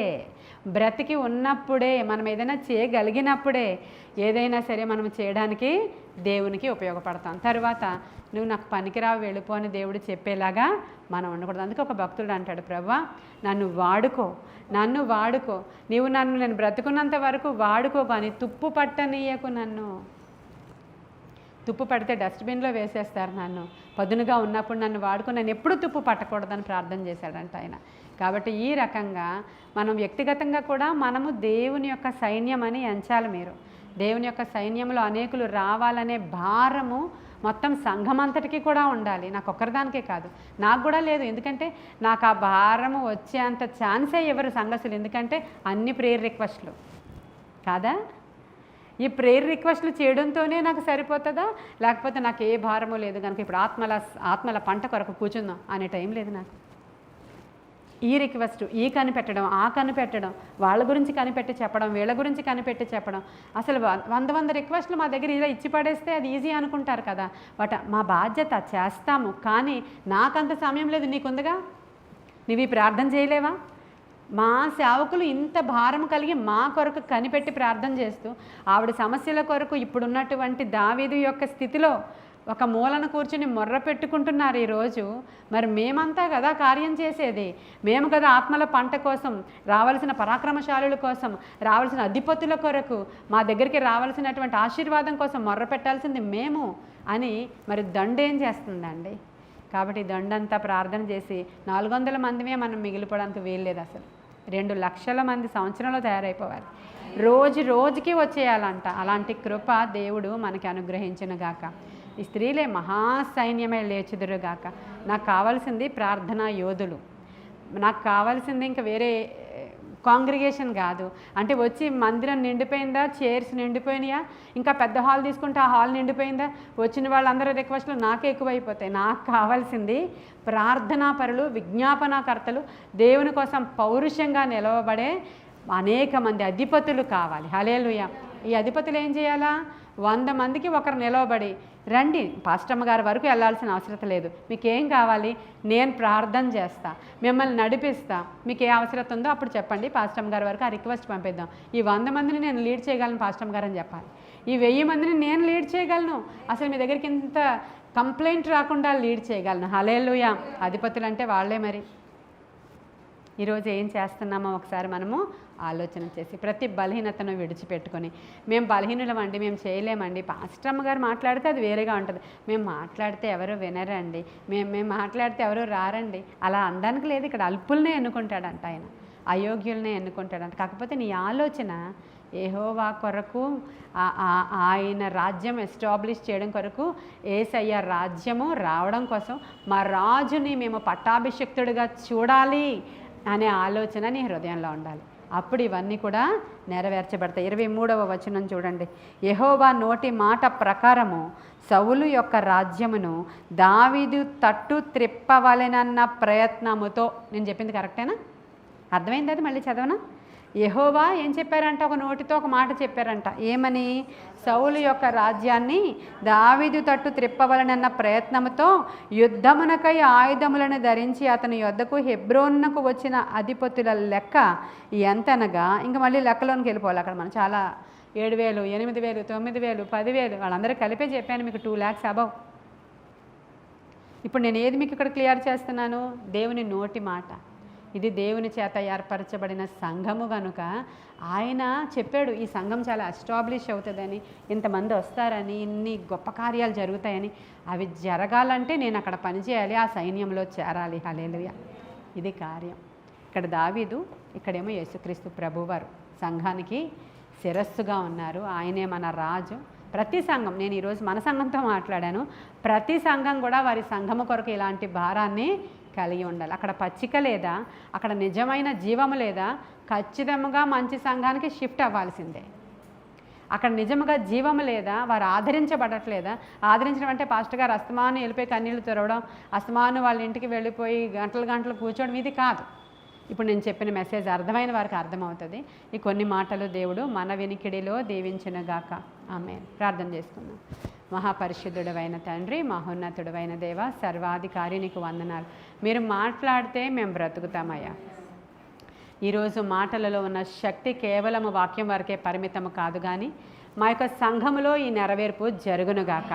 బ్రతికి ఉన్నప్పుడే, మనం ఏదైనా చేయగలిగినప్పుడే ఏదైనా సరే మనం చేయడానికి దేవునికి ఉపయోగపడతాం. తర్వాత నువ్వు నాకు పనికిరావు వెళ్ళిపో అని దేవుడు చెప్పేలాగా మనం ఉండకూడదు. అందుకే ఒక భక్తుడు అంటాడు, ప్రభువా నన్ను వాడుకో, నేను బ్రతుకున్నంత వరకు వాడుకో, కానీ తుప్పు పట్టనీయకు నన్ను. తుప్పు పడితే డస్ట్బిన్లో వేసేస్తారు నన్ను. పదునుగా ఉన్నప్పుడు నన్ను వాడుకుని నన్ను ఎప్పుడు తుప్పు పట్టకూడదని ప్రార్థన చేశాడంట ఆయన. కాబట్టి ఈ రకంగా మనం వ్యక్తిగతంగా కూడా మనము దేవుని యొక్క సైన్యం అని ఎంచాలి. మీరు దేవుని యొక్క సైన్యంలో అనేకులు రావాలనే భారము మొత్తం సంఘమంతటికి కూడా ఉండాలి. నాకు ఒక్కరిదానికే కాదు, నాకు కూడా లేదు. ఎందుకంటే నాకు ఆ భారము వచ్చేంత ఛాన్సే ఎవరు సంఘసులు. ఎందుకంటే అన్ని ప్రేయర్ రిక్వెస్ట్లు కాదా? ఈ ప్రేయర్ రిక్వెస్ట్లు చేయడంతోనే నాకు సరిపోతుందా? లేకపోతే నాకు ఏ భారము లేదు కనుక ఇప్పుడు ఆత్మల పంట కొరకు కూర్చుందాం అనే టైం లేదు నాకు. ఈ రిక్వెస్ట్, ఈ కనిపెట్టడం, ఆ కనిపెట్టడం, వాళ్ళ గురించి కనిపెట్టి చెప్పడం, వీళ్ళ గురించి కనిపెట్టి చెప్పడం, అసలు 100 రిక్వెస్ట్లు మా దగ్గర ఇలా ఇచ్చి పడేస్తే అది ఈజీ అనుకుంటారు కదా. బట్ మా బాధ్యత చేస్తాము, కానీ నాకంత సమయం లేదు. నీకుందిగా, నువ్వు ఈ ప్రార్థన చేయలేవా? మా సేవకులు ఇంత భారం కలిగి మా కొరకు కనిపెట్టి ప్రార్థన చేస్తూ ఆవిడ సమస్యల కొరకు ఇప్పుడున్నటువంటి దావీదు యొక్క స్థితిలో ఒక మూలన కూర్చుని మొర్ర పెట్టుకుంటున్నారు ఈరోజు. మరి మేమంతా కదా కార్యం చేసేది, మేము కదా ఆత్మల పంట కోసం, రావాల్సిన పరాక్రమశాలుల కోసం, రావాల్సిన అధిపతుల కొరకు, మా దగ్గరికి రావాల్సినటువంటి ఆశీర్వాదం కోసం మొర్ర పెట్టాల్సింది మేము అని మరి దండ ఏం చేస్తుందండి? కాబట్టి దండంతా ప్రార్థన చేసి 400 మందిమే మనం మిగిలిపోవడానికి వీల్లేదు. అసలు 2 లక్షల మంది సంవత్సరంలో తయారైపోవాలి. రోజుకి వచ్చేయాలంట. అలాంటి కృప దేవుడు మనకి అనుగ్రహించునుగాక. ఈ స్త్రీలే మహాసైన్యమే లేచుదురుగాక. నాకు కావాల్సింది ప్రార్థనా యోధులు. నాకు కావాల్సింది ఇంకా వేరే కాంగ్రిగేషన్ కాదు. అంటే వచ్చి మందిరం నిండిపోయిందా, చైర్స్ నిండిపోయినాయా, ఇంకా పెద్ద హాల్ తీసుకుంటే ఆ హాల్ నిండిపోయిందా, వచ్చిన వాళ్ళందరూ రిక్వెస్ట్లు నాకే ఎక్కువైపోతాయి. నాకు కావాల్సింది ప్రార్థనాపరులు, విజ్ఞాపనాకర్తలు, దేవుని కోసం పౌరుషంగా నిలవబడే అనేక మంది అధిపతులు కావాలి. హల్లెలూయా. ఈ అధిపతులు ఏం చేయాలా? 100 మందికి ఒకరు నిలవబడి రండి, పాస్టమ్మ గారి వరకు వెళ్ళాల్సిన అవసరం లేదు, మీకేం కావాలి నేను ప్రార్థన చేస్తా, మిమ్మల్ని నడిపిస్తా, మీకు ఏ అవసరం ఉందో అప్పుడు చెప్పండి, పాస్టమ్మ గారి వరకు ఆ రిక్వెస్ట్ పంపిద్దాం. ఈ 100 మందిని నేను లీడ్ చేయగలను పాస్టమ్మ గారు అని చెప్పాలి. ఈ 1000 మందిని నేను లీడ్ చేయగలను, అసలు మీ దగ్గరికి ఇంత కంప్లైంట్ రాకుండా లీడ్ చేయగలను. హల్లెలూయా. అధిపతులు అంటే వాళ్ళే. మరి ఈరోజు ఏం చేస్తున్నామో ఒకసారి మనము ఆలోచన చేసి ప్రతి బలహీనతను విడిచిపెట్టుకొని, మేము బలహీనులమండి, మేము చేయలేమండి, పాస్టమ్మ గారు మాట్లాడితే అది వేరేగా ఉంటుంది, మేము మాట్లాడితే ఎవరు వినరండి, మేము మాట్లాడితే ఎవరు రారండి, అలా అనడానికి లేదు. ఇక్కడ అల్పులనే ఎన్నుకుంటాడంట ఆయన, అయోగ్యులనే ఎన్నుకుంటాడంట. కాకపోతే నీ ఆలోచన యెహోవా కొరకు, ఆయన రాజ్యం ఎస్టాబ్లిష్ చేయడం కొరకు, యేసయ్య రాజ్యము రావడం కోసం మా రాజుని మేము పట్టాభిషిక్తుడిగా చూడాలి అనే ఆలోచన నీ హృదయంలో ఉండాలి. అప్పుడు ఇవన్నీ కూడా నెరవేర్చబడతాయి. 23వ వచనం చూడండి. యెహోవా నోటి మాట ప్రకారము సౌలు యొక్క రాజ్యమును దావీదు తట్టు త్రిప్పవలెనన్న ప్రయత్నముతో. నేను చెప్పింది కరెక్టేనా? అర్థమైంది? అది మళ్ళీ చదవనా? యెహోవా ఏం చెప్పారంట? ఒక నోటితో ఒక మాట చెప్పారంట. ఏమని? సౌలు యొక్క రాజ్యాన్ని దావీదు తట్టు త్రిప్పవలనన్న ప్రయత్నముతో యుద్ధమునకై ఆయుధములను ధరించి అతని యొద్దకు హెబ్రోనుకు వచ్చిన అధిపతుల లెక్క ఎంతనగా, ఇంకా మళ్ళీ లెక్కలోనికి వెళ్ళిపోవాలి. అక్కడ మనం చాలా 7,000, 8,000, 9,000, 10,000 వాళ్ళందరూ కలిపే చెప్పాను మీకు 2 lakhs అబవ్. ఇప్పుడు నేను ఏది మీకు ఇక్కడ క్లియర్ చేస్తున్నాను? దేవుని నోటి మాట. ఇది దేవుని చేత ఏర్పరచబడిన సంఘము కనుక ఆయన చెప్పాడు ఈ సంఘం చాలా ఎస్టాబ్లిష్ అవుతుందని, ఇంతమంది వస్తారని, ఇన్ని గొప్ప కార్యాలు జరుగుతాయని. అవి జరగాలంటే నేను అక్కడ పనిచేయాలి, ఆ సైన్యంలో చేరాలి. హల్లెలూయా. ఇది కార్యం. ఇక్కడ దావీదు, ఇక్కడేమో యేసుక్రీస్తు ప్రభువారు సంఘానికి శిరస్సుగా ఉన్నారు. ఆయనే మన రాజు. ప్రతి సంఘం, నేను ఈరోజు మన సంఘంతో మాట్లాడాను, ప్రతి సంఘం కూడా వారి సంఘము కొరకు ఇలాంటి భారాన్ని కలిగి ఉండాలి. అక్కడ పచ్చిక లేదా, అక్కడ నిజమైన జీవము లేదా, ఖచ్చితంగా మంచి సంఘానికి షిఫ్ట్ అవ్వాల్సిందే. అక్కడ నిజముగా జీవము లేదా, వారు ఆదరించబడట్లేదా? ఆదరించడం అంటే పాస్టర్ గారు అస్తమాను వెళ్ళిపోయి కన్నీళ్లు తెరవడం, అస్తమాను వాళ్ళ ఇంటికి వెళ్ళిపోయి గంటలు కూర్చోవడం, ఇది కాదు. ఇప్పుడు నేను చెప్పిన మెసేజ్ అర్థమైన వారికి అర్థమవుతుంది. ఈ కొన్ని మాటలు దేవుడు మన వినికిడిలో దీవించునుగాక. ఆమేన్. ప్రార్థన చేసుకుందాం. మహాపరిశుద్ధుడవైన తండ్రి, మహోన్నతుడవైన దేవ, సర్వాధికారి, నీకు వందనాలు. మీరు మాట్లాడితే మేము బ్రతుకుతామయ్యా. ఈరోజు మాటలలో ఉన్న శక్తి కేవలం వాక్యం వరకే పరిమితము కాదు, కానీ మా యొక్క సంఘములో ఈ నెరవేర్పు జరుగునుగాక,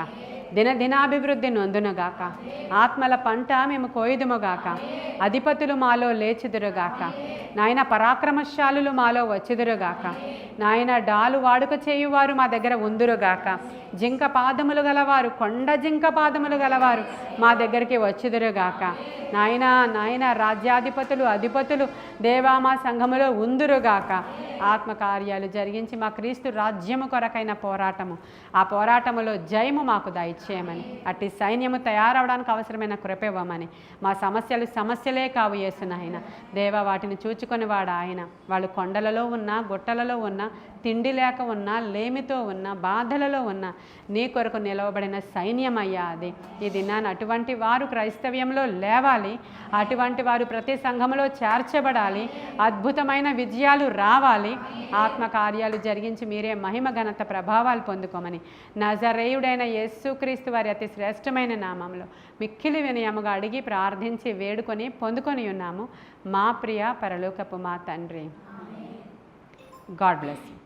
దినదినాభివృద్ధి నొందునుగాక, ఆత్మల పంట మేము కోయుదుముగాక, అధిపతులు మాలో లేచుదురుగాక, నాయన పరాక్రమశాలులు మాలో వచ్చుదురుగాక, నాయన డాలు వాడుక చేయువారు మా దగ్గర ఉందురుగాక, జింక పాదములు గలవారు, కొండ జింక పాదములు గలవారు మా దగ్గరికి వచ్చుదురుగాక, నాయన రాజ్యాధిపతులు, అధిపతులు దేవా మా సంఘములో ఉందురుగాక. ఆత్మకార్యాలు జరిగించి మా క్రీస్తు రాజ్యము కొరకైన పోరాటము, ఆ పోరాటములో జయము మాకు దయచేయమని, అట్టి సైన్యము తయారవడానికి అవసరమైన కృప ఇవ్వమని. మా సమస్యలే కావు యేసు నాయన దేవా, వాటిని చూచుకొని వాడు ఆయన. వాళ్ళు కొండలలో ఉన్నా, గుట్టలలో ఉన్నా, తిండి లేక ఉన్నా, లేమితో ఉన్నా, బాధలలో ఉన్నా, నీ కొరకు నిలవబడిన సైన్యమయ్యా అది. ఈ దినాన్ని అటువంటి వారు క్రైస్తవ్యంలో లేవాలి, అటువంటి వారు ప్రతి సంఘములో చేర్చబడాలి, అద్భుతమైన విజయాలు రావాలి, ఆత్మకార్యాలు జరిగించి మీరే మహిమ ఘనత ప్రభావాలు పొందుకోమని నజరేయుడైన యేసుక్రీస్తు వారి అతి శ్రేష్టమైన నామంలో మిక్కిలి వినయముగా అడిగి ప్రార్థించి వేడుకొని పొందుకొని ఉన్నాము మా ప్రియ పరలోకపు మా తండ్రి. God bless you.